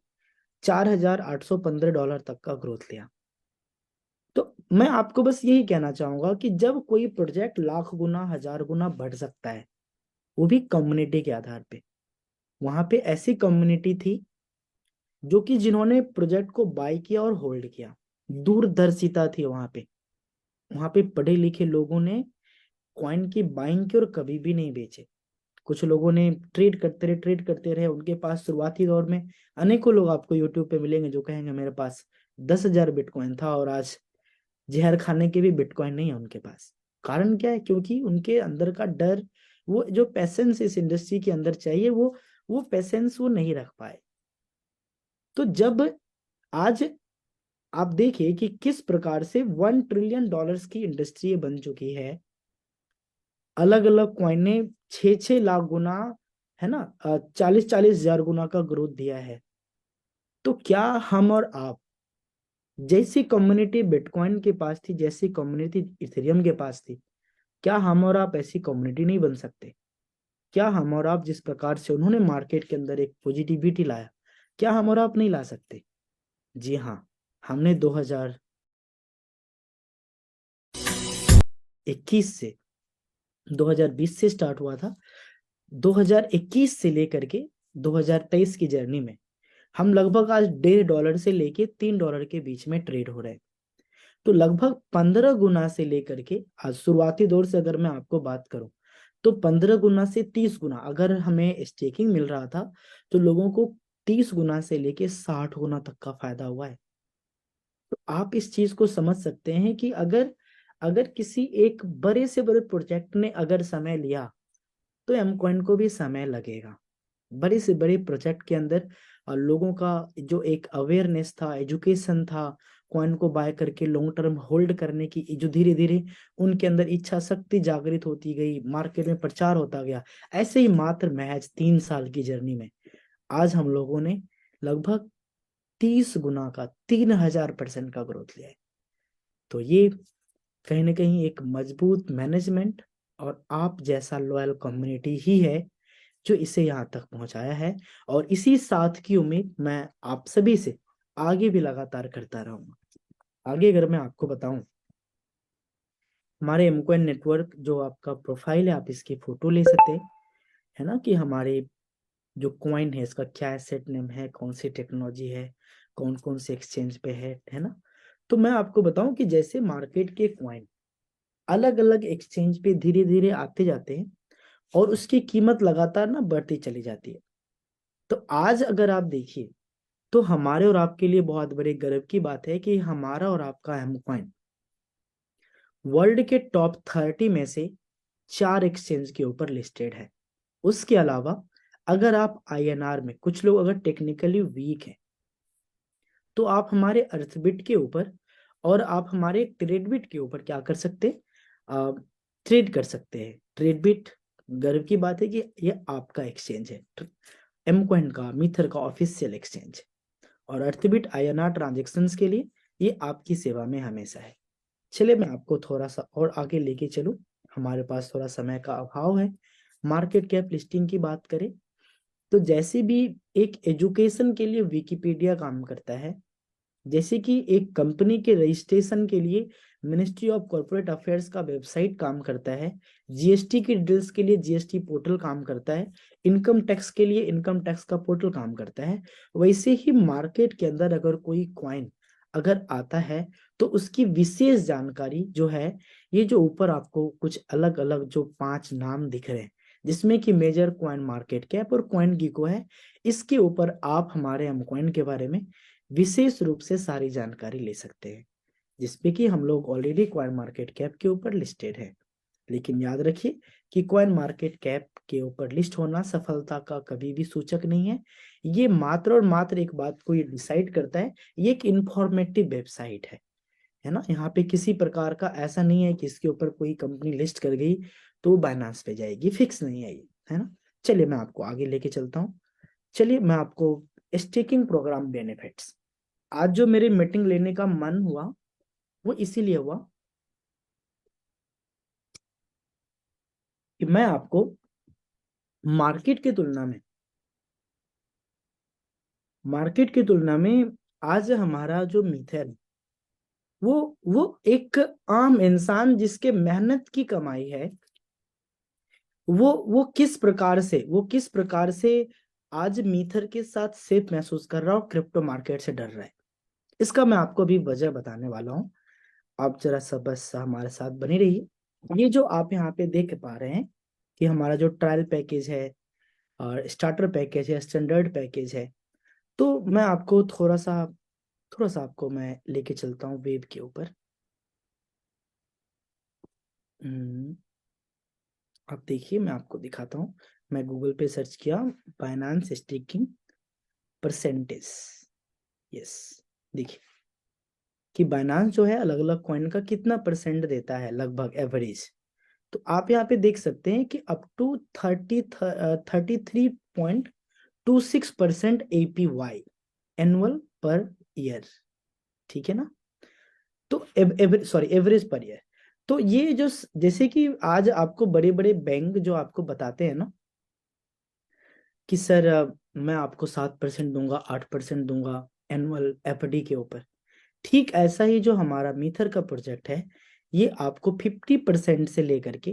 $4,815 तक का ग्रोथ लिया। तो मैं आपको बस यही कहना चाहूंगा कि जब कोई प्रोजेक्ट लाख गुना, 1000 गुना बढ़ सकता है, वो भी कम्युनिटी के आधार पे। वहां पे ऐसी कम्युनिटी थी जो कि जिन्होंने प्रोजेक्ट को बाय किया और होल्ड किया, दूरदर्शिता थी वहां पे। वहां पे पढ़े लिखे लोगों ने कॉइन की बाइंग की और कभी भी नहीं बेचे। कुछ लोगों ने ट्रेड करते रहे, उनके पास शुरुआती दौर में अनेकों लोग आपको यूट्यूब पे मिलेंगे जो कहेंगे मेरे पास 10,000 बिटकॉइन था और आज जहर खाने के भी बिटकॉइन नहीं है उनके पास। कारण क्या है? क्योंकि उनके अंदर का डर, वो जो पैसेंस इस इंडस्ट्री के अंदर चाहिए, वो पैसेंस वो नहीं रख पाए। तो जब आज आप देखिए कि किस प्रकार से $1 ट्रिलियन की इंडस्ट्री बन चुकी है, अलग अलग क्वाइन ने 6-6 लाख गुना, है ना, 40-40 हजार गुना का ग्रोथ दिया है। तो क्या हम और आप, जैसी कम्युनिटी बिटकॉइन के पास थी, जैसी कम्युनिटी इथेरियम के पास थी, क्या हम और आप ऐसी कम्युनिटी नहीं बन सकते? क्या हम और आप जिस प्रकार से उन्होंने मार्केट के अंदर एक पॉजिटिविटी लाया, क्या हम और आप नहीं ला सकते? जी हाँ, हमने 2021 से 2020 से स्टार्ट हुआ था। 2021 से लेकर के 2023 की जर्नी में हम लगभग आज $1.5 से लेके $3 के बीच में ट्रेड हो रहे हैं। तो लगभग 15 गुना से लेकर के आज शुरुआती दौर से अगर मैं आपको बात करूं तो 15 गुना से 30 गुना अगर हमें स्टेकिंग मिल रहा था, तो लोगों को 30 गुना से लेके 60 गुना तक का फायदा हुआ है। तो आप इस चीज को समझ सकते हैं कि अगर अगर किसी एक बड़े से बड़े प्रोजेक्ट ने अगर समय लिया, तो एम कॉइन को भी समय लगेगा। बड़े से बड़े प्रोजेक्ट के अंदर लोगों का जो एक अवेयरनेस था, एजुकेशन था, कॉइन को बाय करके लॉन्ग टर्म होल्ड करने की, जो धीरे धीरे उनके अंदर इच्छा शक्ति जागृत होती गई, मार्केट में प्रचार होता गया, ऐसे ही मात्र महज 3 साल की जर्नी में आज हम लोगों ने लगभग 30 गुना का 3000% का ग्रोथ लिया है। तो ये कहीं ना कहीं एक मजबूत मैनेजमेंट और आप जैसा लॉयल कम्युनिटी ही है जो इसे यहाँ तक पहुंचाया है। और इसी साथ की उम्मीद मैं आप सभी से आगे भी लगातार करता रहूंगा। आगे अगर मैं आपको बताऊं, हमारे एमकॉइन नेटवर्क जो आपका प्रोफाइल है, आप इसकी फोटो ले सकते हैं, है ना, कि हमारे जो कॉइन है इसका क्या एसेट नेम है, कौन सी टेक्नोलॉजी है, कौन कौन से एक्सचेंज पे है ना। तो मैं आपको बताऊं कि जैसे मार्केट के कॉइन अलग अलग एक्सचेंज पे धीरे धीरे आते जाते हैं और उसकी कीमत लगातार ना बढ़ती चली जाती है। तो आज अगर आप देखिए तो हमारे और आपके लिए बहुत बड़े गर्व की बात है कि हमारा और आपका एम कॉइन वर्ल्ड के टॉप 30 में से 4 एक्सचेंज के ऊपर लिस्टेड है। उसके अलावा अगर आप आईएनआर में, कुछ लोग अगर टेक्निकली वीक हैं, तो आप हमारे अर्थबिट के ऊपर और आप हमारे ट्रेडबिट के ऊपर क्या कर सकते हैं, ट्रेड कर सकते हैं। ट्रेडबिट गर्व की बात है कि ये आपका एक्सचेंज है, एम कॉइन का, मिथर का ऑफिशियल एक्सचेंज। और अर्थबिट आईएनआर ट्रांजेक्शन्स के लिए ये आपकी सेवा में हमेशा है। चलिए मैं आपको थोड़ा सा और आगे लेके चलूं, हमारे पास थोड़ा समय का अभाव है। मार्केट कैप लिस्टिंग की बात करें तो जैसे भी एक एजुकेशन के लिए विकिपीडिया काम करता है, जैसे कि एक कंपनी के रजिस्ट्रेशन के लिए मिनिस्ट्री ऑफ कॉर्पोरेट अफेयर्स का वेबसाइट काम करता है, जीएसटी की डिटेल्स के लिए जीएसटी पोर्टल काम करता है, इनकम टैक्स के लिए इनकम टैक्स का पोर्टल काम करता है, वैसे ही मार्केट के अंदर अगर कोई क्वाइन अगर आता है तो उसकी विशेष जानकारी जो है, ये जो ऊपर आपको कुछ अलग अलग जो 5 नाम दिख रहे हैं, जिसमें कि मेजर क्वाइन मार्केट कैप और क्वाइन गीको है, इसके ऊपर आप हमारे हम क्वाइन के बारे में विशेष रूप से सारी जानकारी ले सकते हैं, जिसपे कि हम लोग ऑलरेडी क्वाइन मार्केट कैप के ऊपर लिस्टेड है। लेकिन याद रखिए कि क्वाइन मार्केट कैप के ऊपर लिस्ट होना सफलता का कभी भी सूचक नहीं है। ये मात्र और मात्र एक बात को ये डिसाइड करता है, ये एक इंफॉर्मेटिव वेबसाइट है ना। यहाँ पे किसी प्रकार का ऐसा नहीं है कि इसके ऊपर कोई कंपनी लिस्ट कर गई तो बाइनांस पे जाएगी, फिक्स नहीं है ये, है ना। चलिए मैं आपको आगे लेके चलता हूँ। चलिए मैं आपको स्टेकिंग प्रोग्राम बेनिफिट्स, आज जो मेरी मीटिंग लेने का मन हुआ वो इसीलिए हुआ कि मैं आपको मार्केट की तुलना में आज हमारा जो मीथर है, वो एक आम इंसान जिसके मेहनत की कमाई है, वो किस प्रकार से आज मीथर के साथ सेफ महसूस कर रहा है और क्रिप्टो मार्केट से डर रहा है। इसका मैं आपको अभी वजह बताने वाला हूँ। आप जरा सा बस हमारे साथ बने रहिए। ये जो आप यहाँ पे देख पा रहे हैं, कि हमारा जो ट्रायल पैकेज है और स्टार्टर पैकेज है, स्टैंडर्ड पैकेज है। तो मैं आपको थोड़ा सा आपको मैं लेके चलता हूँ वेब के ऊपर। हम्म, आप देखिए, मैं आपको दिखाता हूँ। मैं गूगल पे सर्च किया बाइनांस स्टेकिंग परसेंटेज। यस, देखिए कि बाइनांस जो है अलग अलग कॉइन का कितना परसेंट देता है लगभग एवरेज। तो आप यहाँ पे देख सकते हैं कि up to 33.26% APY annual per year. ठीक है ना? तो सॉरी, एवरेज पर ईयर। तो ये जो जैसे कि आज आपको बड़े बड़े बैंक जो आपको बताते हैं ना कि सर मैं आपको 7% दूंगा, 8% दूंगा एनुअल FD के ऊपर। ठीक ऐसा ही जो हमारा मीथर का प्रोजेक्ट है, ये आपको 50% से लेकर के,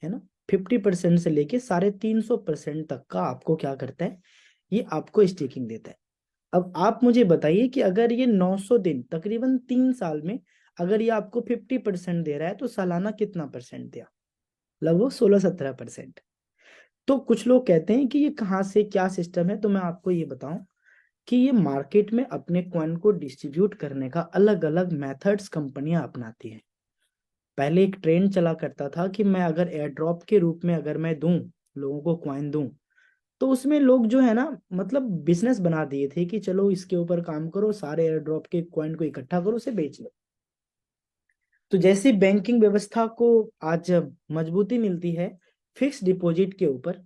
है ना, 50% से लेके 350% तक का आपको क्या करता है, ये आपको स्टेकिंग देता है। अब आप मुझे बताइए कि अगर ये 900 दिन तकरीबन 3 साल में अगर ये आपको 50% दे रहा है तो सालाना कितना परसेंट दिया? लगभग 16-17%। तो कुछ लोग कहते हैं कि ये कहाँ से क्या सिस्टम है, तो मैं आपको ये बताऊं कि ये मार्केट में अपने कॉइन को डिस्ट्रीब्यूट करने का अलग अलग मेथड्स कंपनियां अपनाती हैं। पहले एक ट्रेंड चला करता था कि मैं अगर एयर ड्रॉप के रूप में अगर मैं दूं, लोगों को कॉइन दूं, तो उसमें लोग जो है ना, मतलब बिजनेस बना दिए थे कि चलो इसके ऊपर काम करो, सारे एयर ड्रॉप के कॉइन को इकट्ठा करो, उसे बेच लो। तो जैसे बैंकिंग व्यवस्था को आज मजबूती मिलती है फिक्स डिपॉजिट के ऊपर,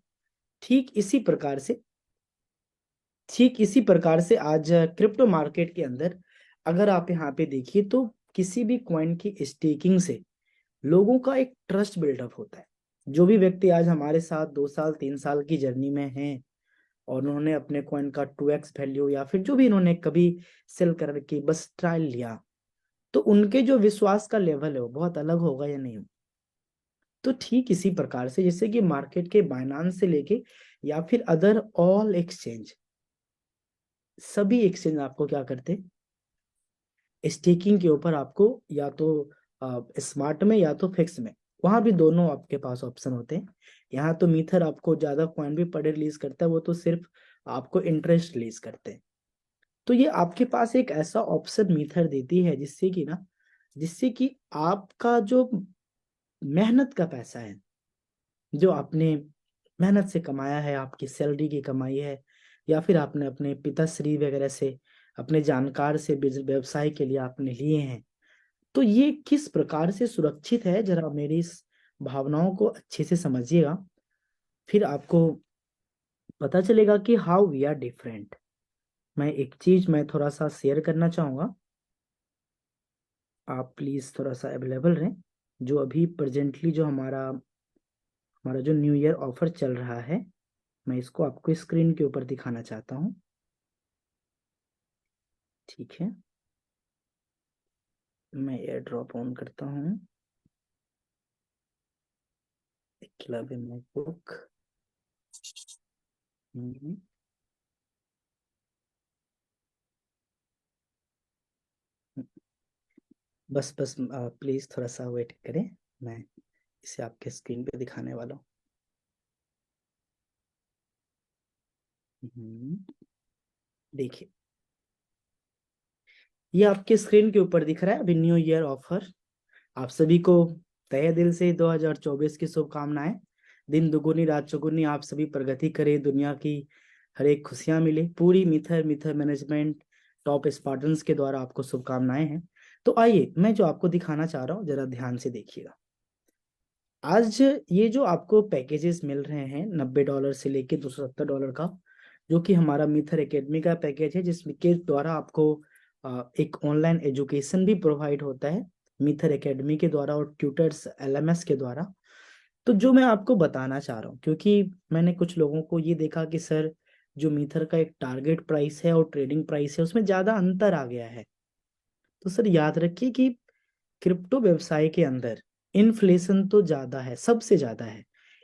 ठीक इसी प्रकार से ठीक इसी प्रकार से आज क्रिप्टो मार्केट के अंदर अगर आप यहाँ पे देखिए तो किसी भी कॉइन की स्टेकिंग से लोगों का एक ट्रस्ट बिल्डअप होता है। जो भी व्यक्ति आज हमारे साथ 2 साल 3 साल की जर्नी में हैं और उन्होंने अपने कॉइन का 2x वैल्यू या फिर जो भी इन्होंने कभी सेल करके बस ट्रायल लिया, तो उनके जो विश्वास का लेवल है वो बहुत अलग होगा या नहीं? तो ठीक इसी प्रकार से जैसे कि मार्केट के बाइनांस से लेके या फिर अदर ऑल एक्सचेंज, सभी एक्सचेंज आपको क्या करते, स्टेकिंग के ऊपर आपको या तो स्मार्ट में या तो फिक्स में, वहां भी दोनों आपके पास ऑप्शन होते हैं। यहाँ तो मीथर आपको ज्यादा कॉइन भी पर रिलीज करता है, वो तो सिर्फ आपको इंटरेस्ट रिलीज करते हैं। तो ये आपके पास एक ऐसा ऑप्शन मीथर देती है जिससे कि आपका जो मेहनत का पैसा है, जो आपने मेहनत से कमाया है, आपकी सैलरी की कमाई है, या फिर आपने अपने पिताश्री वगैरह से, अपने जानकार से व्यवसाय के लिए आपने लिए हैं, तो ये किस प्रकार से सुरक्षित है, जरा मेरी इस भावनाओं को अच्छे से समझिएगा। फिर आपको पता चलेगा कि हाउ वी आर डिफरेंट। मैं एक चीज मैं थोड़ा सा शेयर करना चाहूंगा, आप प्लीज थोड़ा सा अवेलेबल रहें। जो अभी प्रेजेंटली जो हमारा हमारा जो न्यू ईयर ऑफर चल रहा है, मैं इसको आपको स्क्रीन के ऊपर दिखाना चाहता हूँ। ठीक है, मैं एयर ड्रॉप ऑन करता हूँ। Club MacBook. बस बस प्लीज थोड़ा सा वेट करें, मैं इसे आपके स्क्रीन पे दिखाने वाला हूँ। देखिए, ये आपके स्क्रीन के ऊपर दिख रहा है अभी न्यू ईयर ऑफर। आप सभी को तहे दिल से 2024 की शुभकामनाएं। दिन दुगुनी रात चौगुनी आप सभी प्रगति करें, दुनिया की हर एक खुशियां मिले। पूरी मिथर मिथर मैनेजमेंट टॉप स्पार्टन्स के द्वारा आपको शुभकामनाएं हैं। तो आइए, मैं जो आपको दिखाना चाह रहा हूँ जरा ध्यान से देखिएगा। आज ये जो आपको पैकेजेस मिल रहे हैं $90 से लेके $270 का, जो कि हमारा मिथर एकेडमी का पैकेज है, जिसके द्वारा आपको एक ऑनलाइन एजुकेशन भी प्रोवाइड होता है मिथर एकेडमी के द्वारा और ट्यूटर्स LMS के द्वारा। तो जो मैं आपको बताना चाह रहा हूँ, क्योंकि मैंने कुछ लोगों को ये देखा कि सर जो मिथर का एक टारगेट प्राइस है और ट्रेडिंग प्राइस है उसमें ज्यादा अंतर आ गया है। तो सर याद रखिए कि क्रिप्टो व्यवसाय के अंदर इन्फ्लेशन तो ज्यादा है, सबसे ज्यादा है,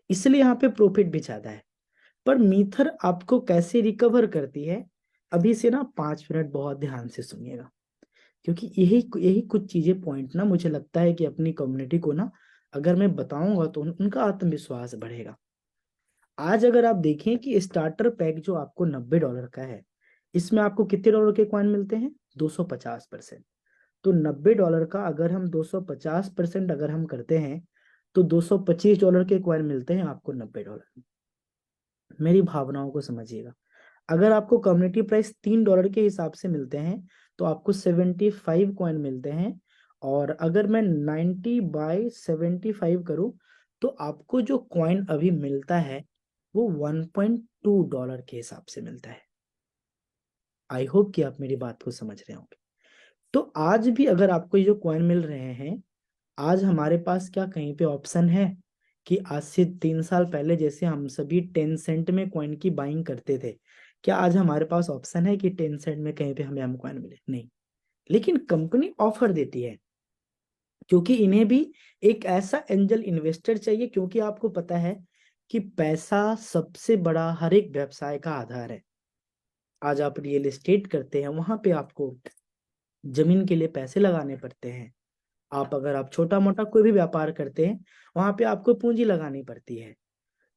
इसलिए यहाँ पे प्रॉफिट भी ज्यादा है। पर मीथर आपको कैसे रिकवर करती है, अभी से ना 5 मिनट बहुत ध्यान से सुनिएगा, क्योंकि यही यही कुछ चीजें पॉइंट ना मुझे लगता है कि अपनी कम्युनिटी को ना अगर मैं बताऊंगा तो उनका आत्मविश्वास बढ़ेगा। आज अगर आप देखें कि स्टार्टर पैक जो आपको $90 का है, इसमें आपको कितने डॉलर के कॉइन मिलते हैं? 250%। तो $90 का अगर हम 250% अगर हम करते हैं तो $225 के कॉइन मिलते हैं आपको $90। मेरी भावनाओं को समझिएगा। अगर आपको कम्युनिटी प्राइस $3 के हिसाब से मिलते हैं तो आपको 75 कॉइन मिलते हैं। और अगर मैं 90/75 करूं तो आपको जो कॉइन अभी मिलता है वो $1.2 के हिसाब से मिलता है। आई होप कि आप मेरी बात को समझ रहे होंगे। तो आज भी अगर आपको ये जो कॉइन मिल रहे हैं, आज हमारे पास क्या कहीं पे ऑप्शन है कि आज से 3 साल पहले जैसे हम सभी 10 सेंट में कॉइन की बाइंग करते थे, क्या आज हमारे पास ऑप्शन है कि 10 सेंट में कहीं पे हमें हम कॉइन मिले? नहीं। लेकिन कंपनी ऑफर देती है, क्योंकि इन्हें भी एक ऐसा एंजल इन्वेस्टर चाहिए, क्योंकि आपको पता है कि पैसा सबसे बड़ा हर एक व्यवसाय का आधार है। आज आप रियल एस्टेट करते हैं, वहां पे आपको जमीन के लिए पैसे लगाने पड़ते हैं। आप छोटा मोटा कोई भी व्यापार करते हैं, वहां पे आपको पूंजी लगानी पड़ती है।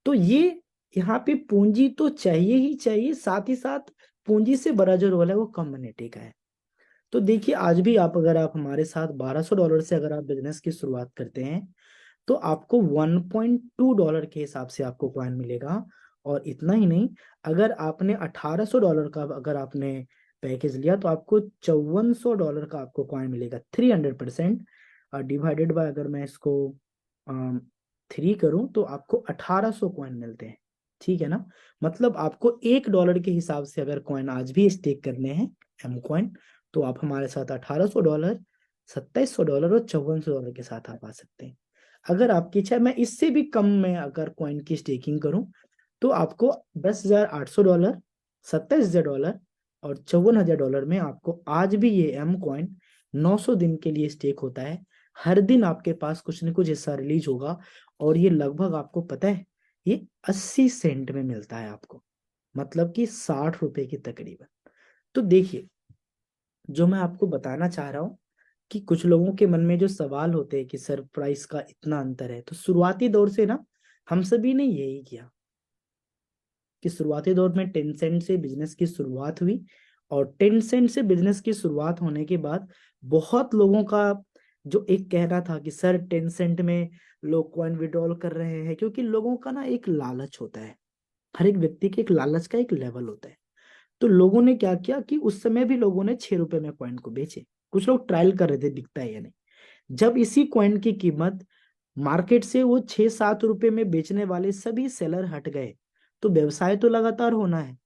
तो ये यहाँ पे पूंजी तो चाहिए ही चाहिए, साथ ही साथ पूंजी से बड़ा जो रोल है वो कम्युनिटी का है। तो देखिए, आज भी अगर आप हमारे साथ $1200 से अगर आप बिजनेस की शुरुआत करते हैं तो आपको $1.2 के हिसाब से आपको कॉइन मिलेगा। और इतना ही नहीं, अगर आपने $1800 का अगर आपने पैकेज लिया तो आपको $5400 का आपको कॉइन मिलेगा। 300% डिवाइडेड बाय अगर मैं इसको 3 करूं तो आपको 1800 कॉइन मिलते हैं। ठीक है ना? मतलब आपको $1 के हिसाब से अगर कॉइन आज भी स्टेक करने हैं, एम कॉइन, तो आप हमारे साथ $1800, $2700 और $5400 के साथ आप आ सकते हैं। अगर आपकी इच्छा है मैं इससे भी कम में अगर कॉइन की स्टेकिंग करूं तो आपको $10,800, $27,000 और $54,000 में आपको आज भी ये एम कॉइन 900 दिन के लिए स्टेक होता है। हर दिन आपके पास कुछ न कुछ हिस्सा रिलीज होगा, और ये लगभग आपको पता है ये 80 सेंट में मिलता है आपको, मतलब कि ₹60 की तकरीबन। तो देखिए, जो मैं आपको बताना चाह रहा हूँ कि कुछ लोगों के मन में जो सवाल होते हैं कि सर प्राइस का इतना अंतर है, तो शुरुआती दौर से ना हम सभी ने यही किया कि शुरुआती दौर में 10 सेंट से बिजनेस की शुरुआत हुई। और 10 सेंट से बिजनेस की शुरुआत होने के बाद बहुत लोगों का जो एक कहना था कि सर 10 सेंट में लोग कॉइन विड्रॉल कर रहे हैं, क्योंकि लोगों का ना एक लालच होता है। हर एक व्यक्ति के एक लालच का एक लेवल होता है। तो लोगों ने क्या किया कि उस समय भी लोगों ने ₹6 में कॉइन को बेचे। कुछ लोग ट्रायल कर रहे थे बिकता है या नहीं। जब इसी कॉइन की कीमत मार्केट से वो ₹6-7 में बेचने वाले सभी सेलर हट गए, तो व्यवसाय तो लगातार होना है।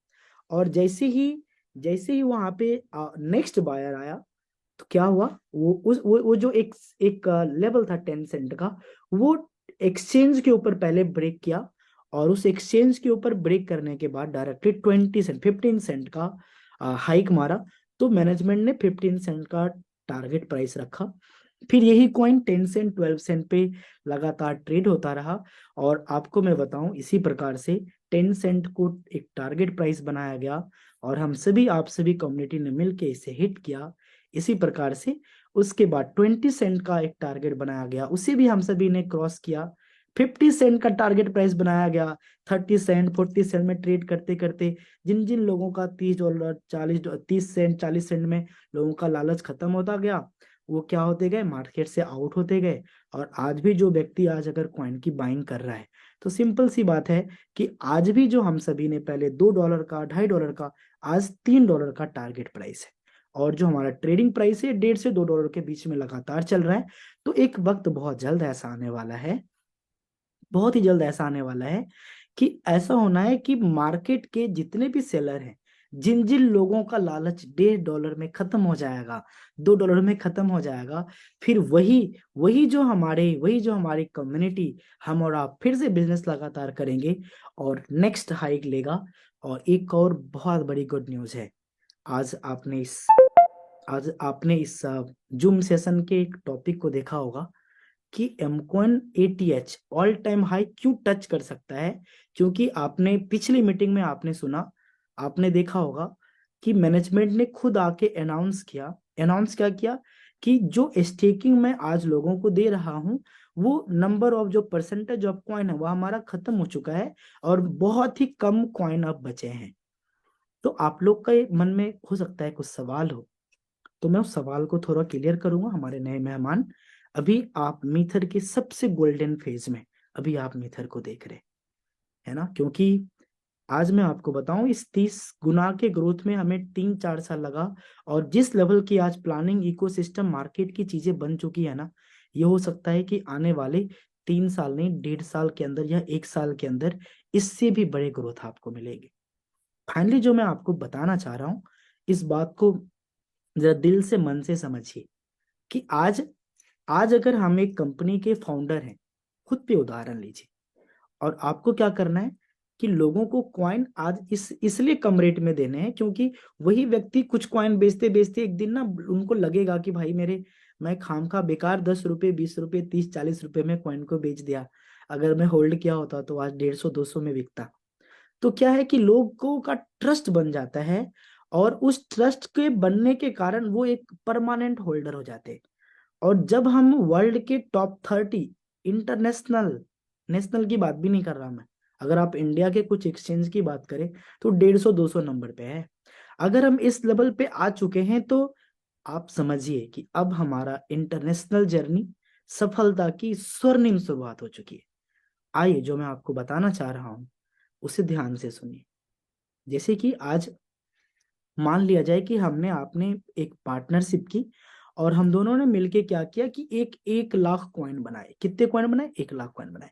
और जैसे ही वहां पे नेक्स्ट बायर आया तो क्या हुआ, वो जो एक एक लेवल था 10 सेंट का, वो एक्सचेंज के ऊपर पहले ब्रेक किया। और उस एक्सचेंज के ऊपर ब्रेक करने के बाद डायरेक्टली 20 सेंट 15 सेंट का हाइक मारा। तो मैनेजमेंट ने 15 सेंट का टारगेट प्राइस रखा। फिर यही कॉइन 10 सेंट 12 सेंट पे लगातार ट्रेड होता रहा। और आपको मैं बताऊं, इसी प्रकार से 10 सेंट को एक टारगेट प्राइस बनाया गया, और हम सभी आप सभी कम्युनिटी ने मिलकर इसे हिट किया। इसी प्रकार से उसके बाद 20 सेंट का एक टारगेट बनाया गया, उसे भी हम सभी ने क्रॉस किया। 50 सेंट का टारगेट प्राइस बनाया गया। 30 सेंट 40 सेंट में ट्रेड करते करते जिन जिन लोगों का $30 30 सेंट 40 सेंट में लोगों का लालच खत्म होता गया, वो क्या होते गए, मार्केट से आउट होते गए। और आज भी जो व्यक्ति आज अगर कॉइन की बाइंग कर रहा है, तो सिंपल सी बात है कि आज भी जो हम सभी ने पहले $2 का $2.5 का, आज $3 का टारगेट प्राइस है। और जो हमारा ट्रेडिंग प्राइस है 1.5 से $2 के बीच में लगातार चल रहा है। तो एक वक्त बहुत जल्द ऐसा आने वाला है, बहुत ही जल्द ऐसा आने वाला है कि ऐसा होना है कि मार्केट के जितने भी सेलर हैं, जिन जिन लोगों का लालच $1.5 में खत्म हो जाएगा, $2 में खत्म हो जाएगा, फिर वही वही जो हमारी कम्युनिटी, हम और आप फिर से बिजनेस लगातार करेंगे और नेक्स्ट हाइक लेगा। और एक और बहुत बड़ी गुड न्यूज है। आज आपने इस आज आपने इस जूम सेशन के एक टॉपिक को देखा होगा कि एमकॉइन एटीएच ऑल टाइम हाई क्यों टच कर सकता है। क्योंकि आपने पिछली मीटिंग में आपने सुना, आपने देखा होगा कि मैनेजमेंट ने खुद आके अनाउंस क्या किया कि जो स्टेकिंग मैं आज लोगों को दे रहा हूं वो नंबर ऑफ जो परसेंटेज ऑफ कॉइन है वो हमारा खत्म हो चुका है और बहुत ही कम कॉइन अब बचे हैं। तो आप लोग के मन में हो सकता है कुछ सवाल हो, तो मैं उस सवाल को थोड़ा क्लियर करूंगा हमारे नए मेहमान। अभी आप मीथर के सबसे गोल्डन फेज में अभी आप मीथर को देख रहे हैं ना, क्योंकि आज मैं आपको बताऊं इस 30 गुना के ग्रोथ में हमें 3-4 साल लगा। और जिस लेवल की आज प्लानिंग इकोसिस्टम मार्केट की चीजें बन चुकी है ना, ये हो सकता है कि आने वाले 3 साल नहीं, 1.5 साल के अंदर या 1 साल के अंदर इससे भी बड़े ग्रोथ आपको मिलेगी। फाइनली जो मैं आपको बताना चाह रहा हूं, इस बात को जरा दिल से मन से समझिए कि आज आज अगर हम एक कंपनी के फाउंडर हैं, खुद पे उदाहरण लीजिए, और आपको क्या करना है कि लोगों को कॉइन आज इसलिए कम रेट में देने हैं क्योंकि वही व्यक्ति कुछ कॉइन बेचते बेचते एक दिन ना उनको लगेगा कि भाई मैं खामखा बेकार 10 रुपए 20 रुपए 30-40 रुपए में कॉइन को बेच दिया, अगर मैं होल्ड किया होता तो आज 150-200 में बिकता। तो क्या है कि लोगों का ट्रस्ट बन जाता है और उस ट्रस्ट के बनने के कारण वो एक परमानेंट होल्डर हो जाते हैं। और जब हम वर्ल्ड के टॉप 30 इंटरनेशनल, नेशनल की बात भी नहीं कर रहा मैं, अगर आप इंडिया के कुछ एक्सचेंज की बात करें तो 150-200 नंबर पे है। अगर हम इस लेवल पे आ चुके हैं तो आप समझिए कि अब हमारा इंटरनेशनल जर्नी सफलता की स्वर्णिम शुरुआत हो चुकी है। आइए जो मैं आपको बताना चाह रहा हूं उसे ध्यान से सुनिए। जैसे कि आज मान लिया जाए कि हमने आपने एक पार्टनरशिप की और हम दोनों ने मिलके क्या किया कि एक 1 लाख कॉइन बनाए। कितने कॉइन बनाए? 1 लाख कॉइन बनाए।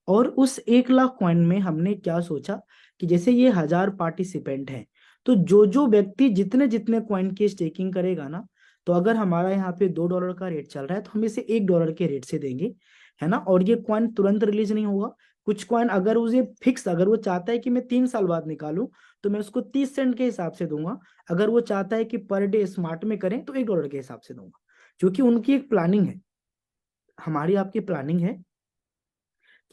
और उस 1 लाख कॉइन में हमने क्या सोचा कि जैसे ये 1000 पार्टिसिपेंट हैं, तो जो जो व्यक्ति जितने जितने कॉइन की स्टेकिंग करेगा ना, तो अगर हमारा यहाँ पे $2 का रेट चल रहा है तो हम इसे $1 के रेट से देंगे, है ना। और ये कॉइन तुरंत रिलीज नहीं होगा। कुछ कॉइन अगर उसे फिक्स, अगर वो चाहता है कि मैं 3 साल बाद निकालूं तो मैं उसको 30 सेंट के हिसाब से दूंगा। अगर वो चाहता है कि पर डे स्मार्ट में करें तो $1 के हिसाब से दूंगा, क्योंकि उनकी एक प्लानिंग है। हमारी आपकी प्लानिंग है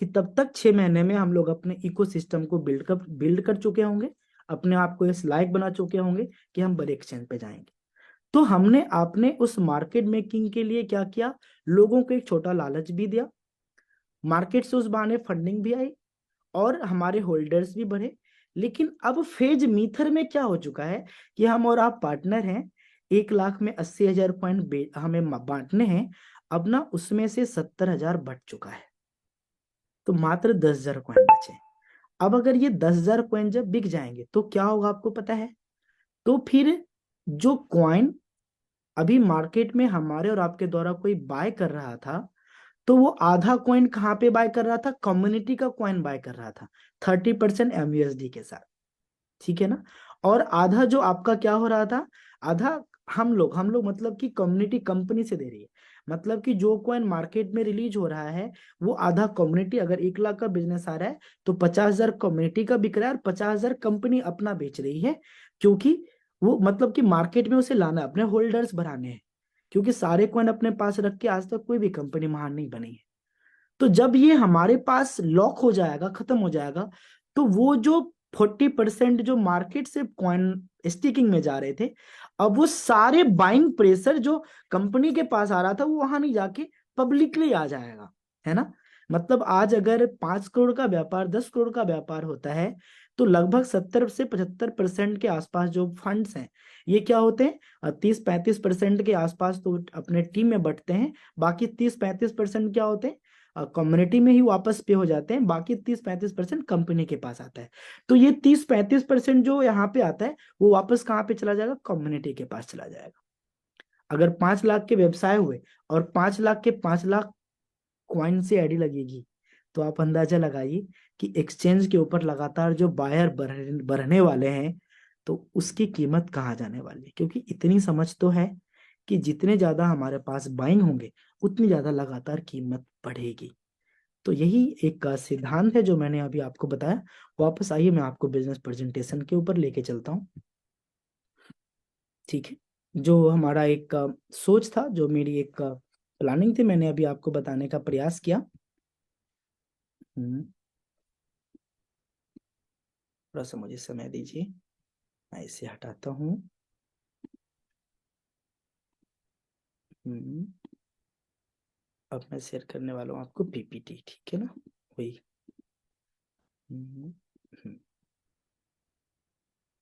कि तब तक 6 महीने में हम लोग अपने इकोसिस्टम को बिल्ड कर चुके होंगे, अपने आप को इस लायक बना चुके होंगे कि हम बड़े एक्सचेंज पे जाएंगे। तो हमने आपने उस मार्केट मेकिंग के लिए क्या किया, लोगों को एक छोटा लालच भी दिया, मार्केट से उस बहाने फंडिंग भी आई और हमारे होल्डर्स भी बढ़े। लेकिन अब फेज मीथर में क्या हो चुका है कि हम और आप पार्टनर हैं, 1 लाख में 80,000 पॉइंट हमें बांटने हैं। अब ना उसमें से 70,000 बट चुका है, तो मात्र 10,000 कॉइन बचे। अब अगर ये 10,000 कॉइन जब बिक जाएंगे तो क्या होगा आपको पता है? तो फिर जो कॉइन अभी मार्केट में हमारे और आपके द्वारा कोई बाय कर रहा था, तो वो आधा कॉइन कहाँ पे बाय कर रहा था? कम्युनिटी का कॉइन बाय कर रहा था 30% MUSD के साथ, ठीक है ना। और आधा जो आपका क्या हो रहा था, आधा हम लोग मतलब कि कम्युनिटी कंपनी से दे रही है। मतलब कि जो कॉइन मार्केट में रिलीज हो रहा है वो आधा कम्युनिटी, अगर 1 लाख का बिजनेस आ रहा है तो 50,000 कम्युनिटी का बिक रहा है और 50,000 कंपनी अपना बेच रही है। क्योंकि वो मतलब कि मार्केट में उसे लाना है, अपने होल्डर्स बढ़ाने हैं। क्योंकि सारे कॉइन अपने पास रख के आज तक कोई भी कंपनी महान नहीं बनी है। तो जब ये हमारे पास लॉक हो जाएगा, खत्म हो जाएगा, तो वो जो 40% जो मार्केट से कॉइन स्टिकिंग में जा रहे थे, अब वो सारे बाइंग प्रेशर जो कंपनी के पास आ रहा था वो वहां नहीं जाके पब्लिकली आ जाएगा, है ना। मतलब आज अगर 5 करोड़ का व्यापार 10 करोड़ का व्यापार होता है तो लगभग 70 से 75% के आसपास जो फंड्स हैं ये क्या होते हैं, 30-35% के आसपास तो अपने टीम में बंटते हैं। बाकी 30-35% क्या होते हैं, कम्युनिटी में ही वापस पे हो जाते हैं। बाकी 30-35% कंपनी के पास आता है। तो ये 30-35% जो यहाँ पे आता है वो वापस कहाँ पे चला जाएगा? कम्युनिटी के पास चला जाएगा। अगर 5 लाख के व्यवसाय हुए और 5 लाख के 5 लाख कॉइन से एडी लगेगी, तो आप अंदाजा लगाइए कि एक्सचेंज के ऊपर लगातार जो बायर बढ़ने वाले हैं तो उसकी कीमत कहाँ जाने वाली है। क्योंकि इतनी समझ तो है कि जितने ज्यादा हमारे पास बाइंग होंगे उतनी ज्यादा लगातार कीमत बढ़ेगी। तो यही एक सिद्धांत है जो मैंने अभी आपको बताया। वापस आइए मैं आपको बिजनेस प्रेजेंटेशन के ऊपर लेके चलता हूँ, ठीक है। जो हमारा एक सोच था, जो मेरी एक प्लानिंग थी, मैंने अभी आपको बताने का प्रयास किया। हम्म, थोड़ा सा मुझे समय दीजिए, मैं इसे हटाता हूँ। हम्म, अब मैं शेयर करने वाला हूँ आपको पीपीटी, ठीक है ना, वही। हम्म,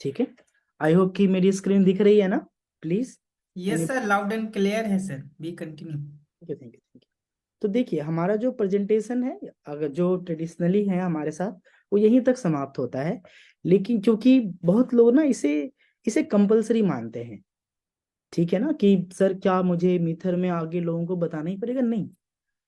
ठीक है। आई होप कि मेरी स्क्रीन दिख रही है ना, please. Yes sir, loud and clear है sir, be continue. Thank you, thank you, thank you. तो देखिए हमारा जो प्रेजेंटेशन है, अगर जो ट्रेडिशनली है हमारे साथ, वो यहीं तक समाप्त होता है। लेकिन क्योंकि बहुत लोग ना इसे इसे कंपलसरी मानते हैं, ठीक है ना, कि सर क्या मुझे मीथर में आगे लोगों को बताना ही पड़ेगा? नहीं।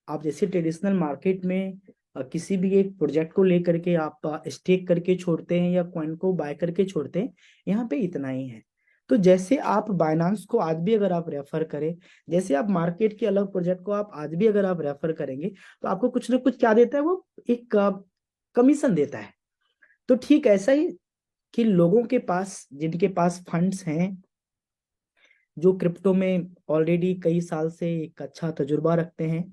आप जैसे ट्रेडिशनल मार्केट में किसी भी एक प्रोजेक्ट को लेकर के आप स्टेक करके छोड़ते हैं या कॉइन को बाय करके छोड़ते हैं, यहाँ पे इतना ही है। तो जैसे आप बाइनांस को आज भी अगर आप रेफर करें, जैसे आप मार्केट के अलग प्रोजेक्ट को आप आज भी अगर आप रेफर करेंगे, तो आपको कुछ ना कुछ क्या देता है, वो एक कमीशन देता है। तो ठीक ऐसा ही कि लोगों के पास, जिनके पास फंड्स हैं, जो क्रिप्टो में ऑलरेडी कई साल से एक अच्छा तजुर्बा रखते हैं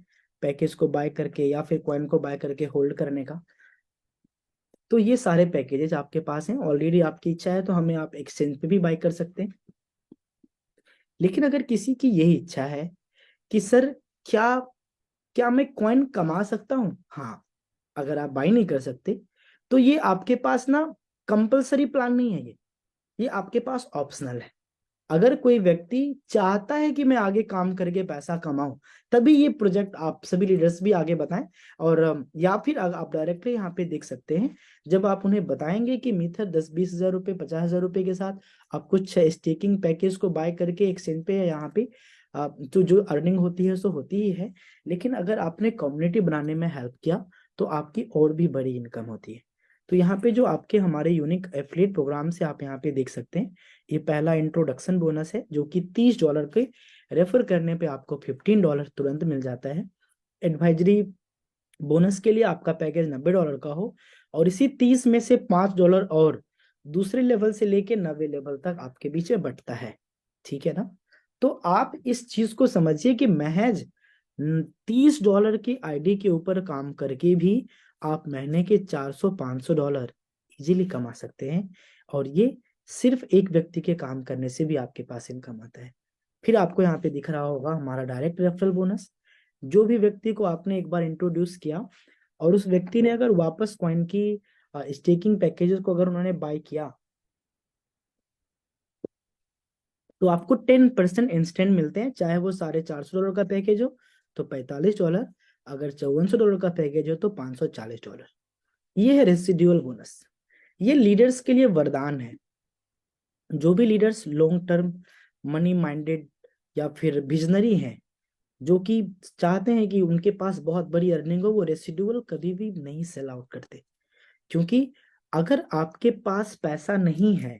पैकेज को बाय करके या फिर कॉइन को बाय करके होल्ड करने का, तो ये सारे पैकेजेस आपके पास हैं ऑलरेडी। आपकी इच्छा है तो हमें आप एक्सचेंज पे भी बाय कर सकते हैं। लेकिन अगर किसी की यही इच्छा है कि सर क्या क्या मैं कॉइन कमा सकता हूँ, हाँ, अगर आप बाय नहीं कर सकते तो ये आपके पास ना कंपलसरी प्लान नहीं है, ये आपके पास ऑप्शनल है। अगर कोई व्यक्ति चाहता है कि मैं आगे काम करके पैसा कमाऊं, तभी ये प्रोजेक्ट आप सभी लीडर्स भी आगे बताएं। और या फिर आप डायरेक्टली यहाँ पे देख सकते हैं, जब आप उन्हें बताएंगे कि मीथर 10-20 हज़ार रुपये 50 हज़ार रुपये के साथ आप कुछ स्टेकिंग पैकेज को बाय करके एक्सचेंज पे या यहाँ पे तो जो अर्निंग होती है सो होती ही है। लेकिन अगर आपने कम्युनिटी बनाने में हेल्प किया तो आपकी और भी बड़ी इनकम होती है। तो यहाँ पे जो आपके हमारे यूनिक एफिलिएट प्रोग्राम से आप यहाँ पे देख सकते हैं, ये पहला इंट्रोडक्शन बोनस है जो कि $30 के रेफर करने पे आपको $15 तुरंत मिल जाता है। एडवाइजरी बोनस के लिए आपका पैकेज $90 का हो और इसी 30 में से $5 और दूसरे लेवल से लेके 90 लेवल तक आपके बीच में बंटता है, ठीक है ना। तो आप इस चीज को समझिए कि महज $30 की आईडी के ऊपर काम करके भी आप महीने के 400-500 इजीली कमा सकते हैं। और ये सिर्फ एक व्यक्ति के काम करने से भी आपके पास इनकम आता है। फिर आपको यहाँ पे दिख रहा होगा हमारा डायरेक्ट रेफरल बोनस। जो भी व्यक्ति को आपने एक बार इंट्रोड्यूस किया और उस व्यक्ति ने अगर वापस कॉइन की स्टेकिंग पैकेजेस को अगर उन्होंने बाय किया, तो आपको 10% इंस्टेंट मिलते हैं। चाहे वो $450 का पैकेज हो तो $45, अगर $5400 का पैकेज हो तो $540। ये है रेसिड्यूअल बोनस। ये लीडर्स के लिए वरदान है। जो भी leaders long term money minded या फिर विजनरी हैं, जो कि चाहते हैं कि उनके पास बहुत बड़ी अर्निंग हो, वो रेसिड्यूअल कभी भी नहीं सेल आउट करते। क्योंकि अगर आपके पास पैसा नहीं है,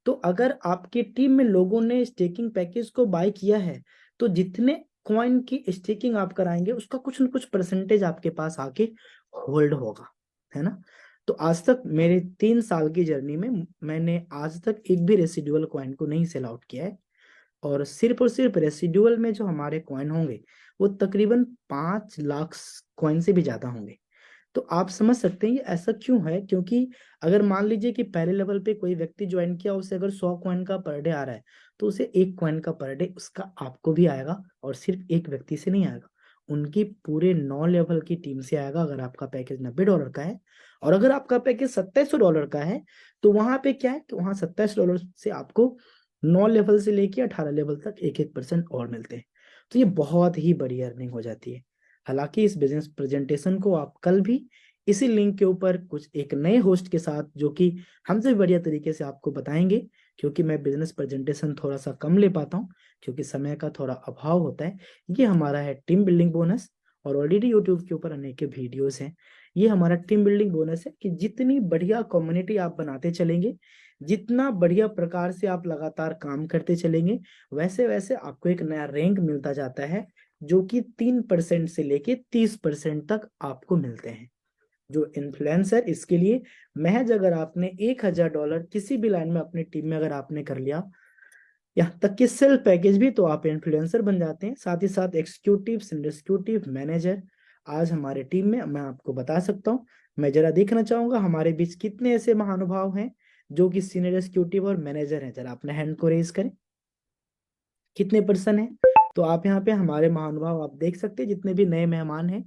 तो अगर आपके टीम में लोगों ने स्टेकिंग पैकेज को बाय किया है, तो जितने कॉइन की स्टेकिंग आप कराएंगे उसका कुछ न कुछ परसेंटेज आपके पास आके होल्ड होगा, है ना। तो आज तक मेरे 3 साल की जर्नी में मैंने आज तक एक भी रेसिडुअल कॉइन को नहीं सेल आउट किया है। और सिर्फ रेसिडुअल में जो हमारे कॉइन होंगे वो तकरीबन 5 लाख कॉइन से भी ज्यादा होंगे। तो आप समझ सकते हैं ये ऐसा क्यों है, क्योंकि अगर मान लीजिए कि पहले लेवल पे कोई व्यक्ति ज्वाइन किया, उसे अगर 100 कॉइन का पर डे आ रहा है, तो उसे 1 कॉइन का पर डे उसका आपको भी आएगा। और सिर्फ एक व्यक्ति से नहीं आएगा, उनकी पूरे 9 लेवल की टीम से आएगा। अगर आपका पैकेज $90 का है और अगर आपका पैकेज $2700 का है, तो वहां पे क्या है कि वहां $27 से आपको 9 लेवल से लेके 18 लेवल तक 1-1% और मिलते हैं। तो ये बहुत ही बड़ी अर्निंग हो जाती है। हालांकि इस बिजनेस प्रेजेंटेशन को आप कल भी इसी लिंक के ऊपर कुछ एक नए होस्ट के साथ, जो कि हमसे भी बढ़िया तरीके से आपको बताएंगे, क्योंकि मैं बिजनेस प्रेजेंटेशन थोड़ा सा कम ले पाता हूँ क्योंकि समय का थोड़ा अभाव होता है। ये हमारा है टीम बिल्डिंग बोनस और ऑलरेडी यूट्यूब के ऊपर अनेक वीडियोस हैं। ये हमारा टीम बिल्डिंग बोनस है कि जितनी बढ़िया कम्युनिटी आप बनाते चलेंगे, जितना बढ़िया प्रकार से आप लगातार काम करते चलेंगे, वैसे वैसे आपको एक नया रैंक मिलता जाता है, जो कि 3% से लेके 30% तक आपको मिलते हैं। जो इन्फ्लुएंसर, इसके लिए महज अगर आपने $1000 किसी भी लाइन में अपनी टीम में अगर आपने कर लिया, यहाँ तक कि सेल्फ पैकेज भी, तो आप इन्फ्लुएंसर बन जाते हैं। साथ ही साथ एग्जीक्यूटिव, एग्जीक्यूटिव मैनेजर आज हमारे टीम में मैं आपको बता सकता हूँ। मैं जरा देखना चाहूंगा हमारे बीच कितने ऐसे महानुभाव हैं जो कि सीनियर एग्जीक्यूटिव और मैनेजर हैं। जरा अपने हैंड को रेज करें, कितने पर्सन है। तो आप यहाँ पे हमारे महानुभाव आप देख सकते हैं, जितने भी नए मेहमान हैं,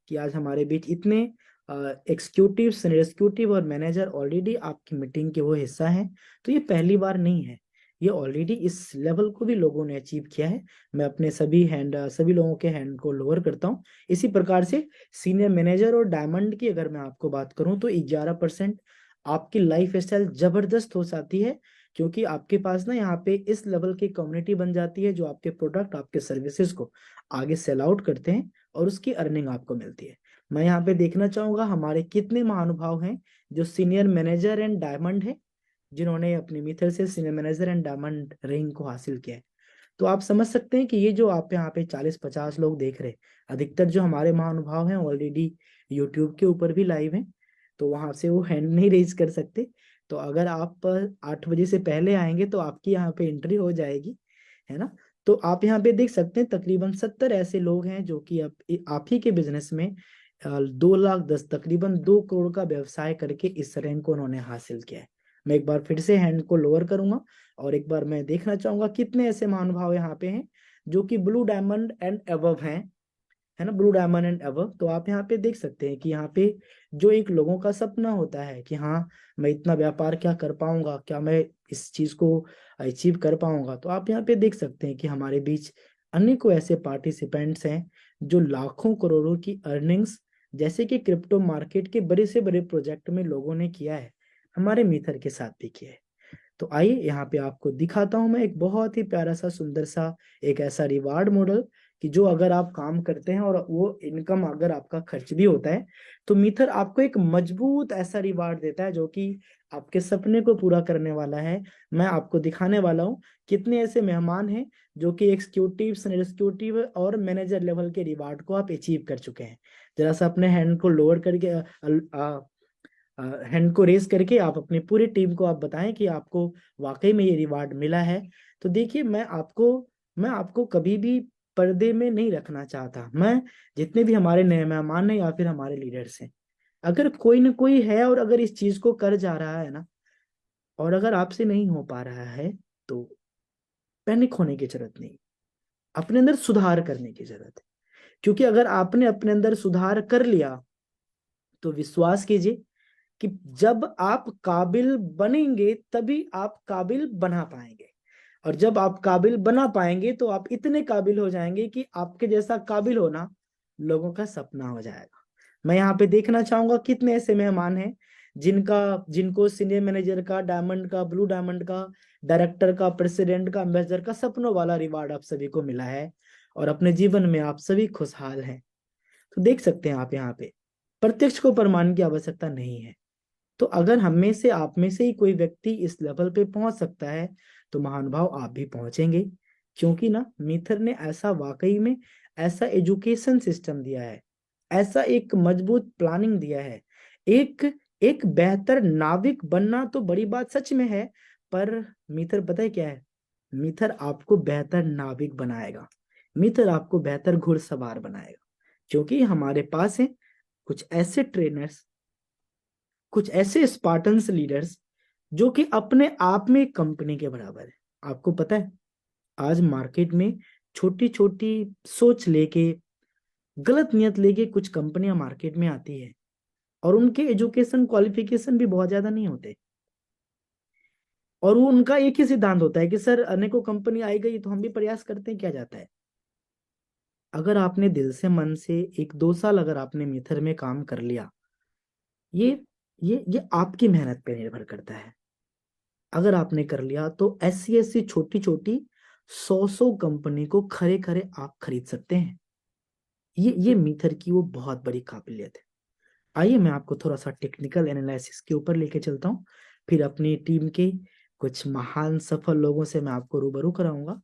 कि आज हमारे बीच इतने एग्जीक्यूटिव, सीनियर एग्जीक्यूटिव और मैनेजर ऑलरेडी आपकी मीटिंग के वो हिस्सा हैं। तो ये पहली बार नहीं है, ये ऑलरेडी इस लेवल को भी लोगों ने अचीव किया है। मैं अपने सभी लोगों के हैंड को लोअर करता हूँ। इसी प्रकार से सीनियर मैनेजर और डायमंड की अगर मैं आपको बात करूँ तो 11% आपकी लाइफ स्टाइल जबरदस्त हो जाती है, क्योंकि आपके पास ना यहाँ पे इस लेवल की कम्युनिटी बन जाती है जो आपके प्रोडक्ट, आपके सर्विसेज को आगे सेल आउट करते हैं और उसकी अर्निंग आपको मिलती है। मैं यहाँ पे देखना चाहूंगा हमारे कितने महानुभाव हैं जो सीनियर मैनेजर एंड डायमंड है, जिन्होंने अपनी मिथर से senior manager and diamond rank को हासिल किया है। तो आप समझ सकते हैं कि ये जो आप यहाँ पे 40-50 लोग देख रहे हैं, अधिकतर जो हमारे महानुभाव हैं ऑलरेडी यूट्यूब के ऊपर भी लाइव हैं, तो वहां से वो हैंड नहीं रेज कर सकते। तो अगर आप 8 बजे से पहले आएंगे तो आपकी यहाँ पे एंट्री हो जाएगी, है ना। तो आप यहाँ पे देख सकते हैं तकरीबन 70 ऐसे लोग हैं जो कि आप ही के बिजनेस में 2 लाख 10, तकरीबन 2 करोड़ का व्यवसाय करके इस रैंक को उन्होंने हासिल किया है। मैं एक बार फिर से हैंड को लोअर करूंगा और एक बार मैं देखना चाहूंगा कितने ऐसे महानुभाव यहाँ पे हैं जो कि ब्लू डायमंड एंड अबव हैं, है ना, ब्लू डायमंड एंड अबव। तो आप यहाँ पे देख सकते हैं कि यहाँ पे जो एक लोगों का सपना होता है कि हाँ मैं इतना व्यापार क्या कर पाऊंगा, क्या मैं इस चीज को अचीव कर पाऊंगा, तो आप यहाँ पे देख सकते हैं कि हमारे बीच अनेकों ऐसे पार्टिसिपेंट्स हैं जो लाखों करोड़ों की अर्निंग्स जैसे कि क्रिप्टो मार्केट के बड़े से बड़े प्रोजेक्ट में लोगों ने किया है, हमारे मिथर के साथ भी किया है। तो आइए यहाँ पे आपको दिखाता हूं मैं एक बहुत ही प्यारा सा सुंदर सा एक ऐसा रिवार्ड मॉडल कि जो अगर आप काम करते हैं और वो इनकम अगर आपका खर्च भी होता है तो मिथर आपको एक मजबूत ऐसा रिवार्ड देता है जो कि आपके सपने को पूरा करने वाला है। मैं आपको दिखाने वाला हूँ कितने ऐसे मेहमान हैं जो कि एग्जीक्यूटिव, सीनियर एग्जीक्यूटिव और मैनेजर लेवल के रिवार्ड को आप अचीव कर चुके हैं। जरा सा अपने हैंड को लोअर करके हैंड को रेस करके आप अपनी पूरी टीम को आप बताएं कि आपको वाकई में ये रिवार्ड मिला है। तो देखिए मैं आपको कभी भी पर्दे में नहीं रखना चाहता। मैं जितने भी हमारे नए मेहमान हैं या फिर हमारे लीडर्स हैं, अगर कोई ना कोई है और अगर इस चीज को कर जा रहा है ना, और अगर आपसे नहीं हो पा रहा है, तो पैनिक होने की जरूरत नहीं, अपने अंदर सुधार करने की जरूरत है। क्योंकि अगर आपने अपने अंदर सुधार कर लिया तो विश्वास कीजिए कि जब आप काबिल बनेंगे तभी आप काबिल बना पाएंगे, और जब आप काबिल बना पाएंगे तो आप इतने काबिल हो जाएंगे कि आपके जैसा काबिल होना लोगों का सपना हो जाएगा। मैं यहाँ पे देखना चाहूंगा कितने ऐसे मेहमान हैं जिनको सीनियर मैनेजर का, डायमंड का, ब्लू डायमंड का, डायरेक्टर का, प्रेसिडेंट का, एम्बेसडर का सपनों वाला रिवार्ड आप सभी को मिला है और अपने जीवन में आप सभी खुशहाल हैं। तो देख सकते हैं आप यहाँ पे प्रत्यक्ष को प्रमाण की आवश्यकता नहीं है। तो अगर हम में से, आप में से ही कोई व्यक्ति इस लेवल पे पहुंच सकता है तो महानुभाव आप भी पहुंचेंगे, क्योंकि ना मिथर ने ऐसा वाकई में ऐसा एजुकेशन सिस्टम दिया है, ऐसा एक मजबूत प्लानिंग दिया है। एक एक बेहतर नाविक बनना तो बड़ी बात सच में है, पर मिथर पता है क्या है, मिथर आपको बेहतर नाविक बनाएगा, मिथर आपको बेहतर घुड़सवार बनाएगा। क्योंकि हमारे पास है कुछ ऐसे ट्रेनर्स, कुछ ऐसे स्पार्टन्स लीडर्स जो कि अपने आप में एक कंपनी के बराबर है। आपको पता है आज मार्केट में छोटी छोटी सोच लेके, गलत नियत लेके कुछ कंपनियां मार्केट में आती है और उनके एजुकेशन क्वालिफिकेशन भी बहुत ज्यादा नहीं होते, और वो उनका एक ही सिद्धांत होता है कि सर अनेकों कंपनी आई गई तो हम भी प्रयास करते हैं, क्या जाता है। अगर आपने दिल से, मन से 1-2 साल अगर आपने मिथर में काम कर लिया, ये ये आपकी मेहनत पे निर्भर करता है। अगर आपने कर लिया तो ऐसी ऐसी छोटी छोटी 100 कंपनी को खरे खरे आप खरीद सकते हैं। ये मिथर की वो बहुत बड़ी काबिलियत है। आइए मैं आपको थोड़ा सा टेक्निकल एनालिसिस के ऊपर लेके चलता हूँ, फिर अपनी टीम के कुछ महान सफल लोगों से मैं आपको रूबरू कराऊंगा